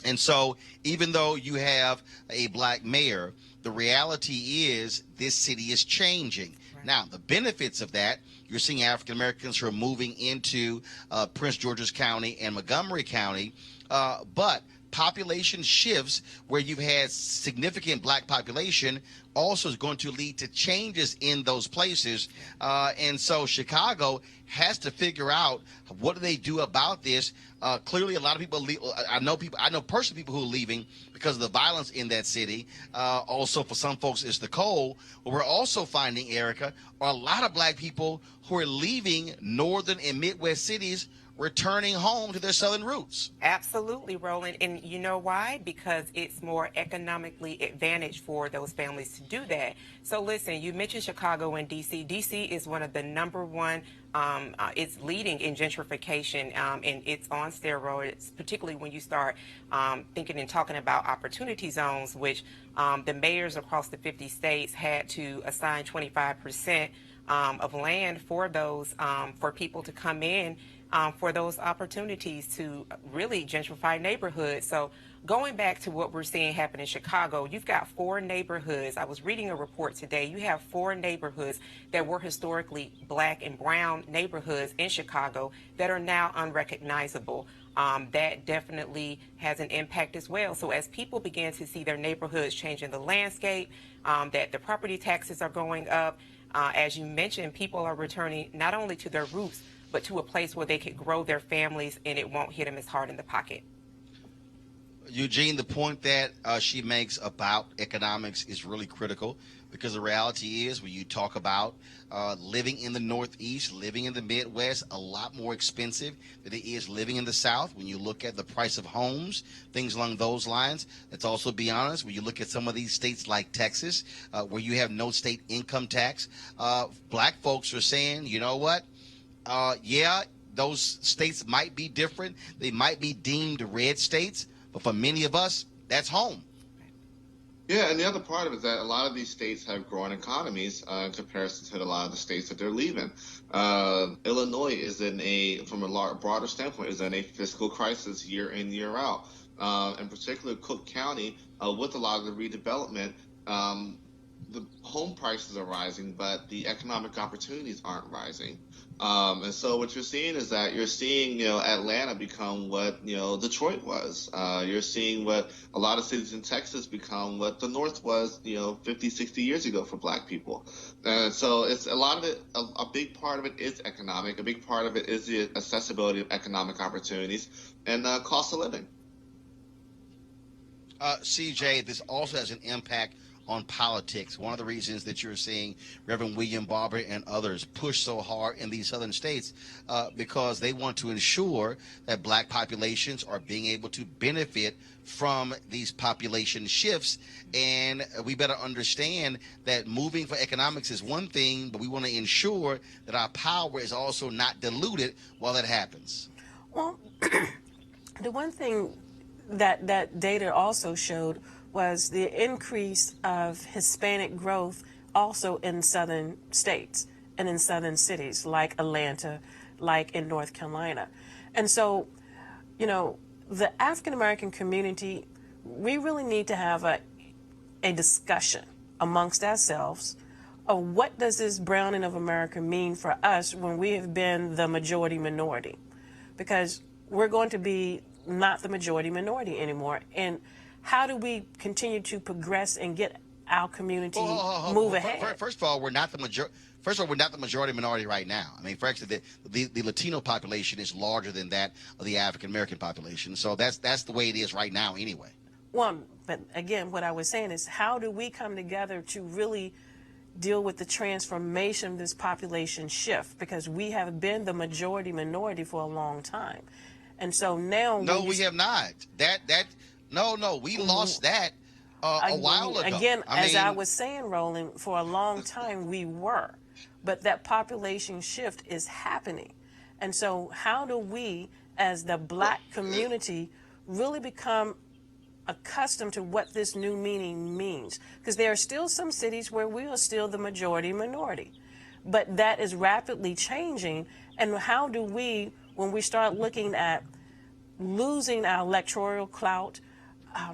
And so even though you have a black mayor, the reality is this city is changing. Right. Now, the benefits of that, you're seeing African Americans who are moving into Prince George's County and Montgomery County, but population shifts where you've had significant black population also is going to lead to changes in those places. And so Chicago has to figure out what do they do about this. Clearly, a lot of people leave. I know personally people who are leaving because of the violence in that city. Also, for some folks, it's the cold. But we're also finding, Erica, a lot of black people who are leaving northern and Midwest cities, returning home to their southern roots. Absolutely, Roland. And you know why? Because it's more economically advantaged for those families to do that. So listen, you mentioned Chicago and D.C. D.C. is one of the number one, it's leading in gentrification, and it's on steroids, particularly when you start thinking and talking about opportunity zones, which the mayors across the 50 states had to assign 25% of land for those, for people to come in for those opportunities to really gentrify neighborhoods. So going back to what we're seeing happen in Chicago, you've got 4 neighborhoods. I was reading a report today. You have 4 neighborhoods that were historically black and brown neighborhoods in Chicago that are now unrecognizable. That definitely has an impact as well. So as people begin to see their neighborhoods changing the landscape, that the property taxes are going up, as you mentioned, people are returning not only to their roots, but to a place where they could grow their families and it won't hit them as hard in the pocket. Eugene, the point that she makes about economics is really critical because the reality is when you talk about living in the Northeast, living in the Midwest, a lot more expensive than it is living in the South. When you look at the price of homes, things along those lines, let's also be honest, when you look at some of these states like Texas, where you have no state income tax, black folks are saying, you know what? Yeah, those states might be different. They might be deemed red states, but for many of us, that's home. Yeah, and the other part of it is that a lot of these states have growing economies in comparison to a lot of the states that they're leaving. Illinois is from a broader standpoint, is in a fiscal crisis year in, year out. In particular, Cook County, with a lot of the redevelopment, um, the home prices are rising, but the economic opportunities aren't rising. And so what you're seeing is that you're seeing, Atlanta become what, Detroit was. You're seeing what a lot of cities in Texas become what the North was, 50, 60 years ago for Black people. And so it's a lot of it, a big part of it is economic. A big part of it is the accessibility of economic opportunities and cost of living. CJ, this also has an impact on politics. One of the reasons that you're seeing Reverend William Barber and others push so hard in these southern states because they want to ensure that Black populations are being able to benefit from these population shifts. And we better understand that moving for economics is one thing, but we want to ensure that our power is also not diluted while that happens. Well, the one thing that data also showed was the increase of Hispanic growth also in southern states and in southern cities like Atlanta, like in North Carolina. And so, the African American community, we really need to have a discussion amongst ourselves of what does this browning of America mean for us when we have been the majority minority? Because we're going to be not the majority minority anymore. And how do we continue to progress and get our community move ahead? First of all, we're not the majority. First of all, we're not the majority minority right now. I mean, for actually, the Latino population is larger than that of the African American population. So that's the way it is right now, anyway. Well, but again, what I was saying is, how do we come together to really deal with the transformation of this population shift? Because we have been the majority minority for a long time, and so now we have not. We lost that a while ago. Again, I was saying, Roland, for a long time we were, but that population shift is happening. And so how do we, as the Black community, really become accustomed to what this new meaning means? Because there are still some cities where we are still the majority minority, but that is rapidly changing. And how do we, when we start looking at losing our electoral clout,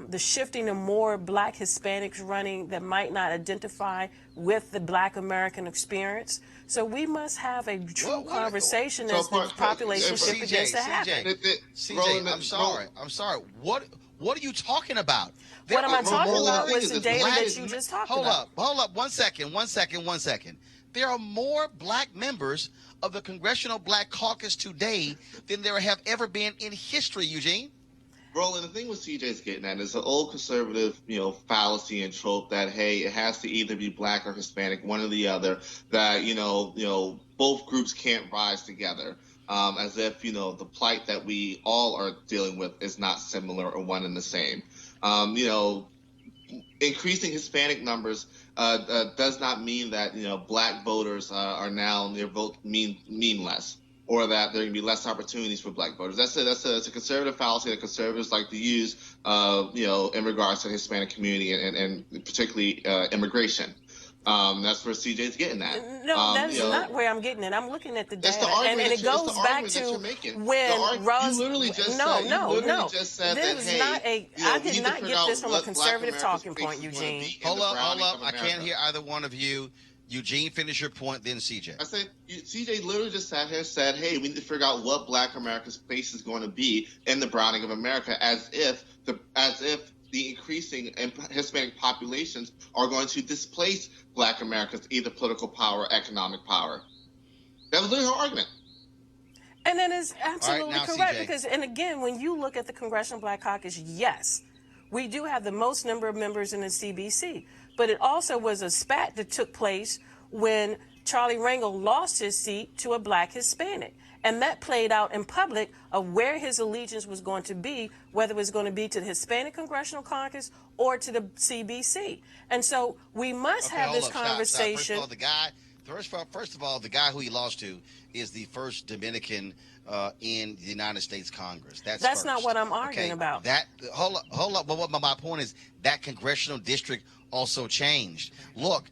the shifting of more Black Hispanics running that might not identify with the Black American experience. So we must have a true conversation as the population shift begins to happen. CJ, I'm sorry. What are you talking about? What am I talking about was the data that you just talked about. Hold up. One second. There are more Black members of the Congressional Black Caucus today than there have ever been in history, Eugene. Roland, the thing with CJ's getting at is an old conservative, fallacy and trope that, hey, it has to either be Black or Hispanic, one or the other, that, both groups can't rise together. As if, the plight that we all are dealing with is not similar or one and the same. Increasing Hispanic numbers does not mean that, Black voters are now, their vote mean less, or that there can be less opportunities for Black voters. That's a conservative fallacy that conservatives like to use, in regards to the Hispanic community and particularly immigration. That's where CJ's getting at. No, that's not where I'm getting it. I'm looking at the data, and it goes back to when Ross. You literally just said this that, was hey, not a. I did not get this from a conservative talking point, Eugene. Hold up. I can't hear either one of you. Eugene, finish your point, then CJ. I said, CJ literally just sat here and said, hey, we need to figure out what Black America's place is going to be in the browning of America, as if the increasing Hispanic populations are going to displace Black America's either political power or economic power. That was literally her argument. And that is absolutely correct. CJ. Because, and again, when you look at the Congressional Black Caucus, yes, we do have the most number of members in the CBC. But it also was a spat that took place when Charlie Rangel lost his seat to a Black Hispanic. And that played out in public of where his allegiance was going to be, whether it was going to be to the Hispanic Congressional Caucus or to the CBC. And so we must have this conversation. Stop. First of all, First of all, the guy who he lost to is the first Dominican in the United States Congress. That's That's not first. what I'm arguing Okay, about. that hold up. But what my point is, that congressional district also changed. Look,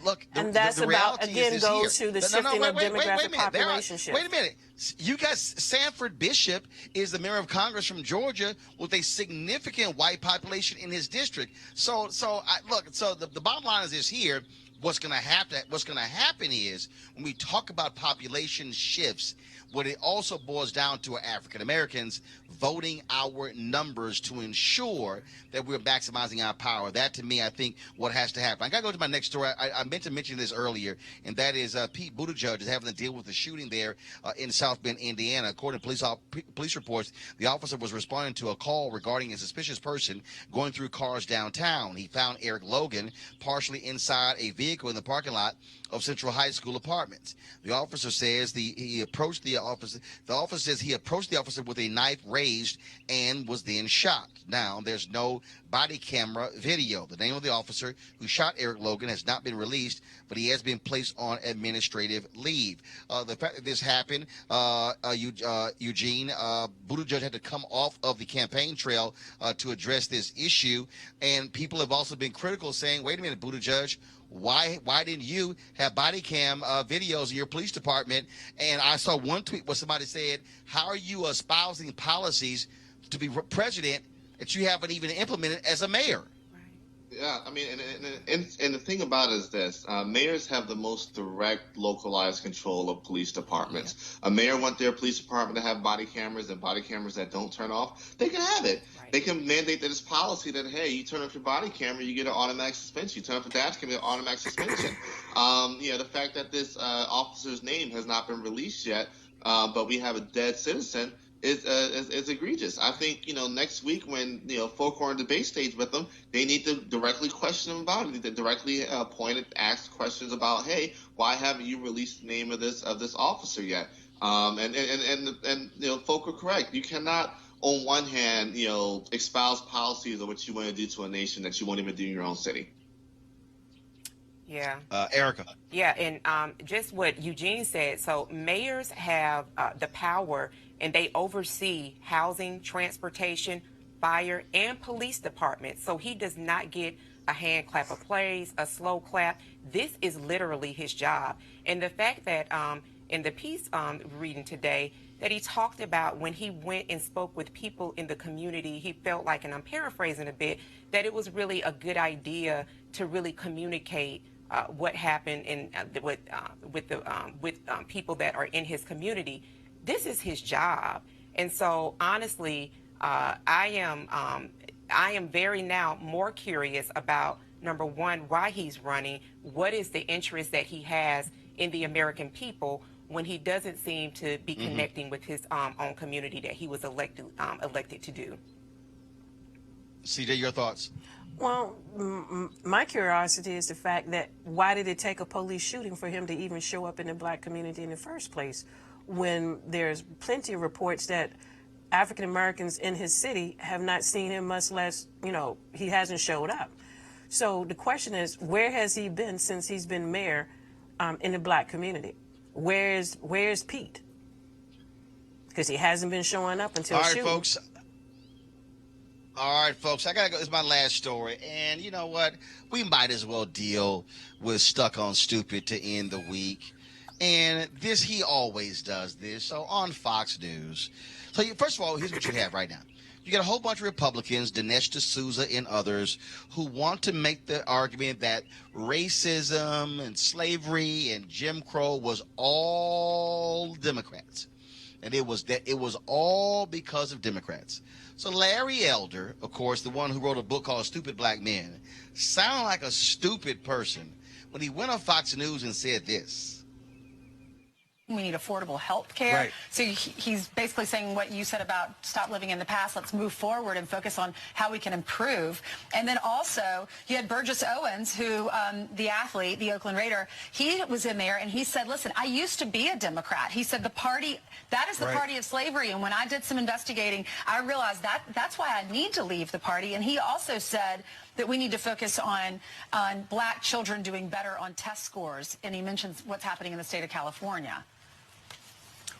look. And that's The about, reality again, is this goes here. to the No, shifting of wait demographic a minute. population shift. Wait a minute. You got Sanford Bishop is the mayor of Congress from Georgia with a significant white population in his district. So look. So the bottom line is this here. What's going to happen is when we talk about population shifts, what it also boils down to are African Americans voting our numbers to ensure that we're maximizing our power. That, to me, I think what has to happen. I got to go to my next story. I meant to mention this earlier, and that is Pete Buttigieg is having to deal with the shooting there in South Bend, Indiana. According to police reports, the officer was responding to a call regarding a suspicious person going through cars downtown. He found Eric Logan partially inside a vehicle in the parking lot of Central High School apartments. The officer says he approached the officer. The officer says he approached the officer with a knife raised and was then shot. Now, there's no body camera video. The name of the officer who shot Eric Logan has not been released, but he has been placed on administrative leave. The fact that this happened, Eugene, Buttigieg had to come off of the campaign trail to address this issue, and people have also been critical, saying, wait a minute, Buttigieg, why didn't you have body cam videos in your police department? And I saw one tweet where somebody said, how are you espousing policies to be president that you haven't even implemented as a mayor? Yeah, I mean, and the thing about it is this: mayors have the most direct, localized control of police departments. A mayor want their police department to have body cameras, and body cameras that don't turn off, they can have it. Right. They can mandate that it's policy that, hey, you turn off your body camera, you get an automatic suspension. You turn off the dash cam, you get an automatic suspension. The fact that this officer's name has not been released yet, but we have a dead citizen, is egregious. I think, next week when, folk are on debate stage with them, they need to directly question them about it. They need to directly ask questions about, hey, why haven't you released the name of this officer yet? Folk are correct. You cannot, on one hand, espouse policies of what you want to do to a nation that you won't even do in your own city. Yeah. Erica. Yeah, and just what Eugene said. So mayors have the power, and they oversee housing, transportation, fire, and police departments. So he does not get a hand clap of praise, a slow clap. This is literally his job. And the fact that in the piece reading today, that he talked about when he went and spoke with people in the community, he felt like, and I'm paraphrasing a bit, that it was really a good idea to really communicate what happened with people that are in his community. This is his job, and so honestly, I am very now more curious about, number one, why he's running. What is the interest that he has in the American people when he doesn't seem to be connecting with his own community that he was elected to do? CJ, your thoughts? Well, my curiosity is the fact that why did it take a police shooting for him to even show up in the black community in the first place, when there's plenty of reports that African Americans in his city have not seen him, much less, he hasn't showed up. So the question is, where has he been since he's been mayor in the black community? Where's Pete? Because he hasn't been showing up until shooting. All right, folks, I got to go. This is my last story. And you know what? We might as well deal with Stuck on Stupid to end the week. And he always does this. So on Fox News. So first of all, here's what you have right now. You got a whole bunch of Republicans, Dinesh D'Souza and others, who want to make the argument that racism and slavery and Jim Crow was all Democrats. And it was all because of Democrats. So Larry Elder, of course, the one who wrote a book called Stupid Black Men, sounded like a stupid person when he went on Fox News and said this. We need affordable health care. Right. So he's basically saying what you said about stop living in the past. Let's move forward and focus on how we can improve. And then also, you had Burgess Owens, who, the athlete, the Oakland Raider, he was in there and he said, listen, I used to be a Democrat. He said that is the party of slavery. And when I did some investigating, I realized that's why I need to leave the party. And he also said that we need to focus on black children doing better on test scores, and he mentions what's happening in the state of California.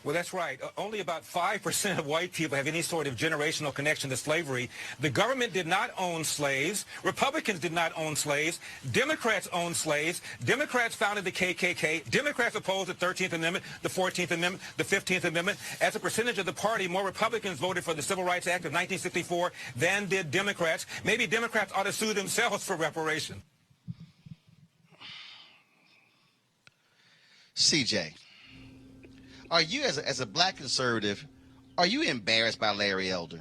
Well, that's right. Only about 5% of white people have any sort of generational connection to slavery. The government did not own slaves. Republicans did not own slaves. Democrats owned slaves. Democrats founded the KKK. Democrats opposed the 13th Amendment, the 14th Amendment, the 15th Amendment. As a percentage of the party, more Republicans voted for the Civil Rights Act of 1964 than did Democrats. Maybe Democrats ought to sue themselves for reparation. CJ, are you, as a black conservative, are you embarrassed by Larry Elder?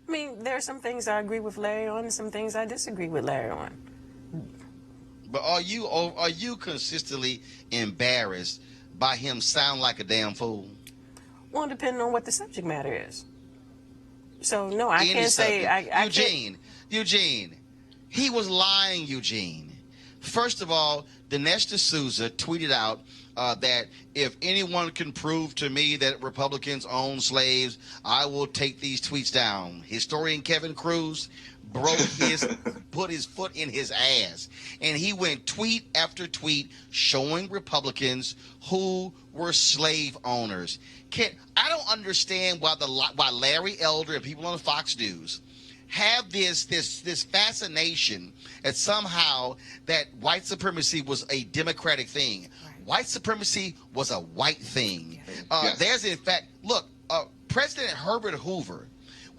I mean, there are some things I agree with Larry on and some things I disagree with Larry on. But are you consistently embarrassed by him sound like a damn fool? Well, depending on what the subject matter is. So, no, I can't say... Eugene, he was lying, Eugene. First of all, Dinesh D'Souza tweeted out that if anyone can prove to me that Republicans own slaves, I will take these tweets down. Historian Kevin Cruz put his foot in his ass, and he went tweet after tweet showing Republicans who were slave owners. I don't understand why Larry Elder and people on Fox News have this fascination that somehow that white supremacy was a democratic thing. Right. White supremacy was a white thing. Yes. There's, in fact, look, President Herbert Hoover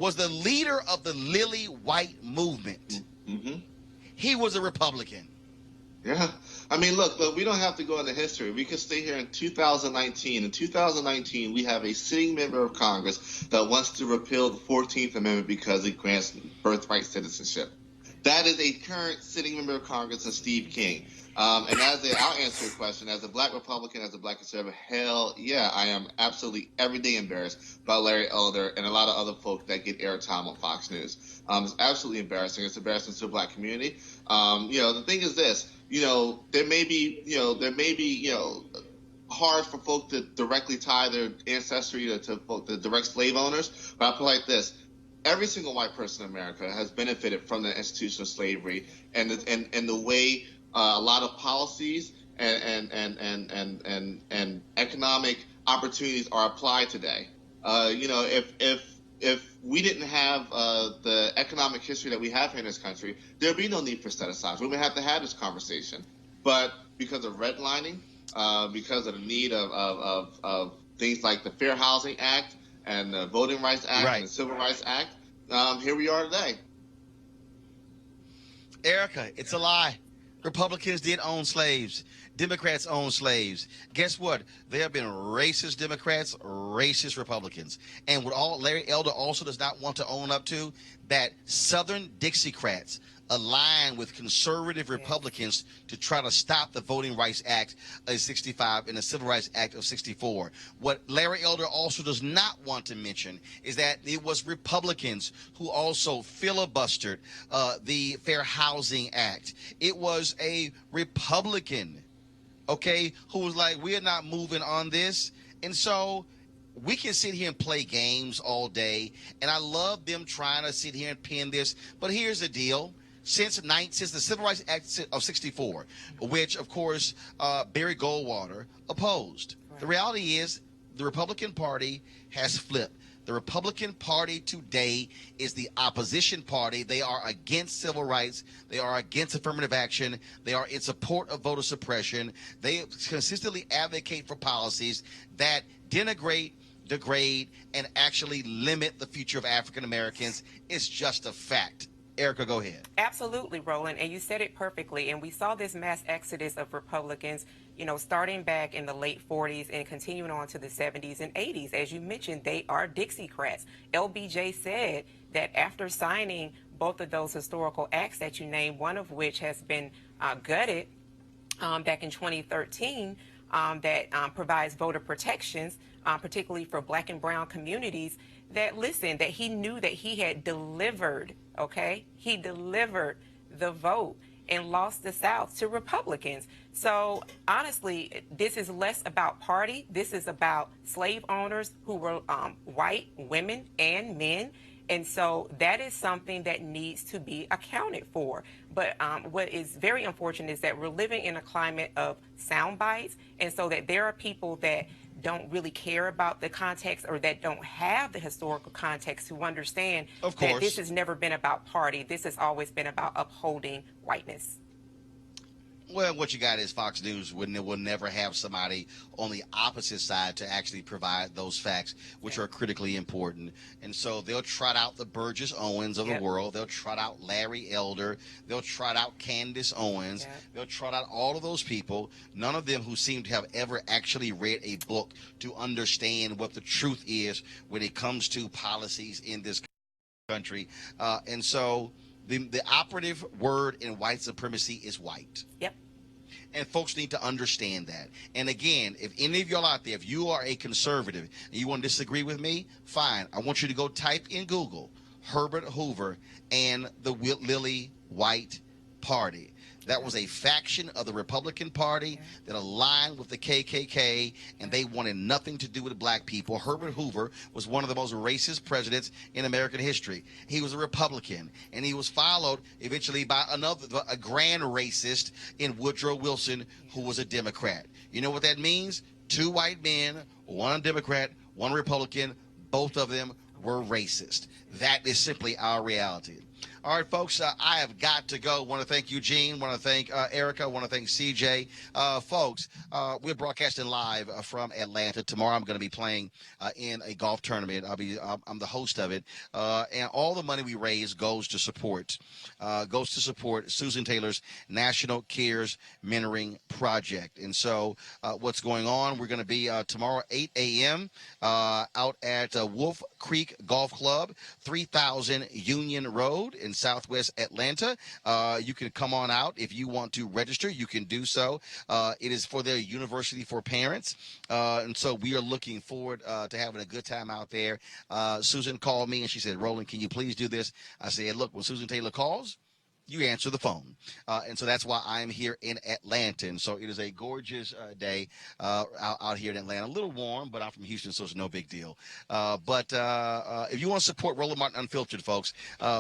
was the leader of the Lily White movement. Mm-hmm. He was a Republican. Yeah. I mean, look, we don't have to go into history. We can stay here in 2019. In 2019, we have a sitting member of Congress that wants to repeal the 14th Amendment because it grants birthright citizenship. That is a current sitting member of Congress, and Steve King. I'll answer your question. As a black Republican, as a black conservative, hell yeah, I am absolutely every day embarrassed by Larry Elder and a lot of other folk that get airtime on Fox News. It's absolutely embarrassing. It's embarrassing to the black community. The thing is this. There may be hard for folk to directly tie their ancestry to the direct slave owners. But I put it like this: every single white person in America has benefited from the institution of slavery and the way a lot of policies and economic opportunities are applied today. If we didn't have the economic history that we have here in this country, there'd be no need for set-asides. We would have to have this conversation. But because of redlining, because of the need of things like the Fair Housing Act and the Voting Rights Act and the Civil Rights Act, here we are today. Erica, it's a lie. Republicans did own slaves. Democrats own slaves. Guess what? There have been racist Democrats, racist Republicans. And what Larry Elder also does not want to own up to, that Southern Dixiecrats align with conservative Republicans to try to stop the Voting Rights Act of 65 and the Civil Rights Act of 64. What Larry Elder also does not want to mention is that it was Republicans who also filibustered the Fair Housing Act. It was a Republican, who was like, we're not moving on this. And so we can sit here and play games all day, and I love them trying to sit here and pin this. But here's the deal. Since the Civil Rights Act of 64, which, of course, Barry Goldwater opposed. Right. The reality is the Republican Party has flipped. The Republican Party today is the opposition party. They are against civil rights. They are against affirmative action. They are in support of voter suppression. They consistently advocate for policies that denigrate, degrade, and actually limit the future of African Americans. It's just a fact. Erica, go ahead. Absolutely, Roland, and you said it perfectly. And we saw this mass exodus of Republicans, starting back in the late 40s and continuing on to the 70s and 80s. As you mentioned, they are Dixiecrats. LBJ said that after signing both of those historical acts that you named, one of which has been gutted back in 2013, that provides voter protections, particularly for black and brown communities, that he knew that he had delivered, he delivered the vote and lost the South to Republicans. So honestly, this is less about party. This is about slave owners who were white women and men. And so that is something that needs to be accounted for. But what is very unfortunate is that we're living in a climate of sound bites, and so that there are people that don't really care about the context or that don't have the historical context to understand Of that course. this has never been about party. This has always been about upholding whiteness. Well, what you got is Fox News will never have somebody on the opposite side to actually provide those facts, which are critically important. And so they'll trot out the Burgess Owens of the world. They'll trot out Larry Elder. They'll trot out Candace Owens. They'll trot out all of those people, none of them who seem to have ever actually read a book to understand what the truth is when it comes to policies in this country. And so the operative word in white supremacy is white. Yep. And folks need to understand that. And again, if any of y'all out there, if you are a conservative and you want to disagree with me, fine. I want you to go type in Google Herbert Hoover and the Lily White Party. That was a faction of the Republican Party that aligned with the KKK, and they wanted nothing to do with black people. Herbert Hoover was one of the most racist presidents in American history. He was a Republican, and he was followed eventually by a grand racist in Woodrow Wilson, who was a Democrat. You know what that means? Two white men, one Democrat, one Republican, both of them were racist. That is simply our reality. All right, folks, I have got to go. Want to thank Eugene. Want to thank Erica. Want to thank CJ. Folks, we're broadcasting live from Atlanta. Tomorrow I'm going to be playing in a golf tournament. I'm the host of it. And all the money we raise goes to support Susan Taylor's National Cares Mentoring Project. And so what's going on, we're going to be tomorrow 8 a.m. Out at Wolf Creek Golf Club, 3000 Union Road in Southwest Atlanta. You can come on out. If you want to register, you can do so. It is for their University for Parents. And so we are looking forward to having a good time out there. Susan called me and she said, Roland, can you please do this? I said, look, when Susan Taylor calls, you answer the phone. And so that's why I'm here in Atlanta. And so it is a gorgeous day out here in Atlanta. A little warm, but I'm from Houston, so it's no big deal. But if you want to support Roland Martin Unfiltered, folks,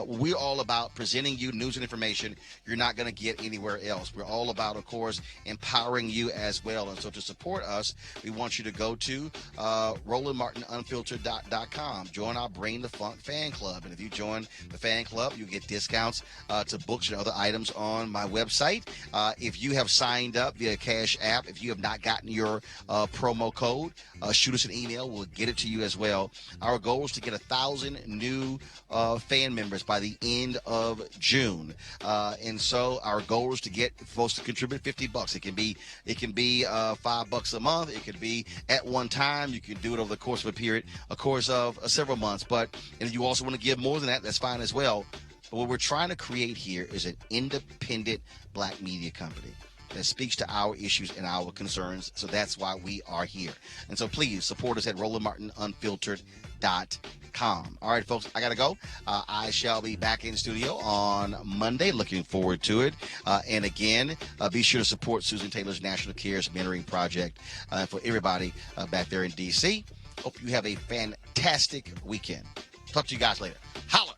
we're all about presenting you news and information you're not going to get anywhere else. We're all about, of course, empowering you as well. And so to support us, we want you to go to RolandMartinUnfiltered.com. Join our Brain the Funk fan club. And if you join the fan club, you get discounts to books and other items on my website. If you have signed up via Cash App, if you have not gotten your promo code, shoot us an email. We'll get it to you as well. Our goal is to get 1,000 new fan members by the end of June. And so our goal is to get folks to contribute $50. It can be $5 a month. It could be at one time. You can do it over the course of several months. But if you also want to give more than that, that's fine as well. But what we're trying to create here is an independent black media company that speaks to our issues and our concerns. So that's why we are here. And so please support us at RolandMartinUnfiltered.com. All right, folks, I got to go. I shall be back in studio on Monday. Looking forward to it. And again, be sure to support Susan Taylor's National Cares Mentoring Project for everybody back there in D.C. Hope you have a fantastic weekend. Talk to you guys later. Holla!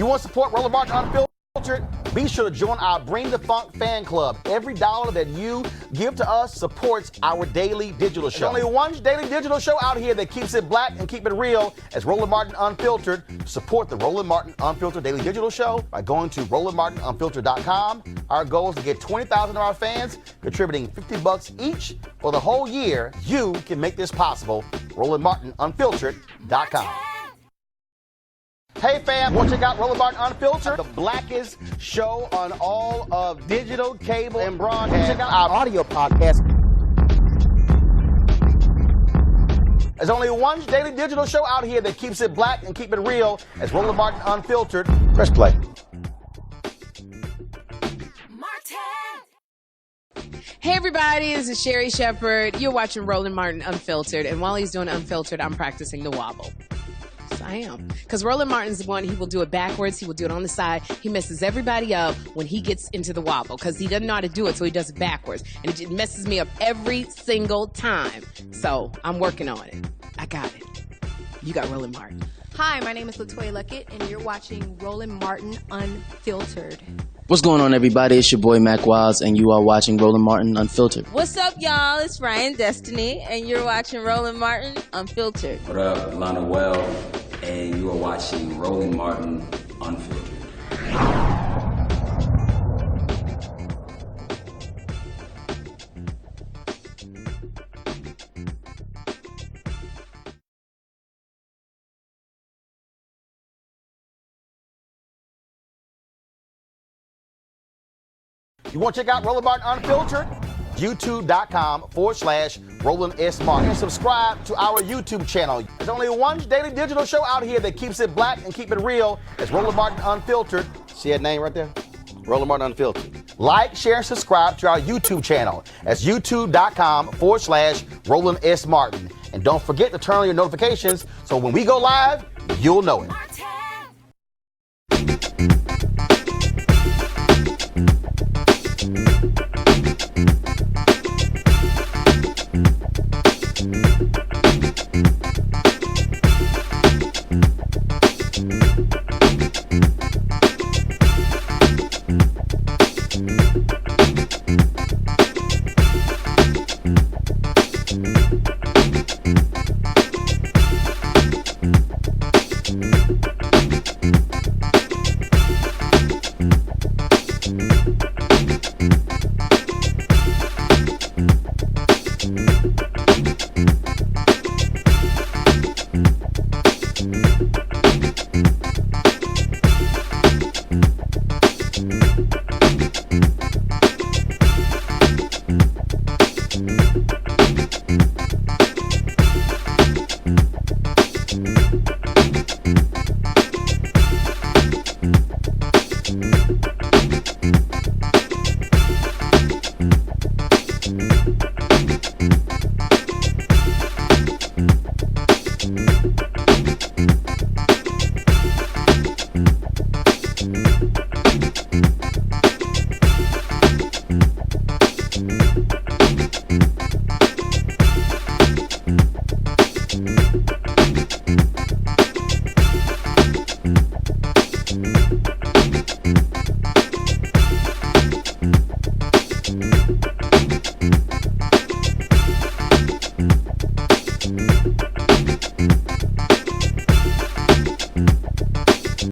You want to support Roland Martin Unfiltered? Be sure to join our Bring the Funk fan club. Every dollar that you give to us supports our daily digital show. There's only one daily digital show out here that keeps it black and keep it real as Roland Martin Unfiltered. Support the Roland Martin Unfiltered daily digital show by going to RolandMartinUnfiltered.com. Our goal is to get 20,000 of our fans contributing $50 each for the whole year. You can make this possible. RolandMartinUnfiltered.com. Hey fam, want to check out Roland Martin Unfiltered, the blackest show on all of digital, cable, and broadcast. Check out our audio podcast. There's only one daily digital show out here that keeps it black and keep it real as Roland Martin Unfiltered. Press play. Hey everybody, this is Sherry Shepherd. You're watching Roland Martin Unfiltered, and while he's doing Unfiltered, I'm practicing the wobble. Yes, I am. Because Roland Martin's the one, he will do it backwards, he will do it on the side. He messes everybody up when he gets into the wobble, because he doesn't know how to do it, so he does it backwards. And it messes me up every single time. So, I'm working on it. I got it. You got Roland Martin. Hi, my name is LaToya Luckett, and you're watching Roland Martin Unfiltered. What's going on, everybody? It's your boy Mac Wiles, and you are watching Roland Martin Unfiltered. What's up, y'all? It's Ryan Destiny, and you're watching Roland Martin Unfiltered. What up, Lana Well, and you are watching Roland Martin Unfiltered. You want to check out Roland Martin Unfiltered? YouTube.com/Roland S. Martin. And subscribe to our YouTube channel. There's only one daily digital show out here that keeps it black and keep it real. It's Roland Martin Unfiltered. See that name right there? Roland Martin Unfiltered. Like, share, and subscribe to our YouTube channel. That's YouTube.com/Roland S. Martin. And don't forget to turn on your notifications so when we go live, you'll know it.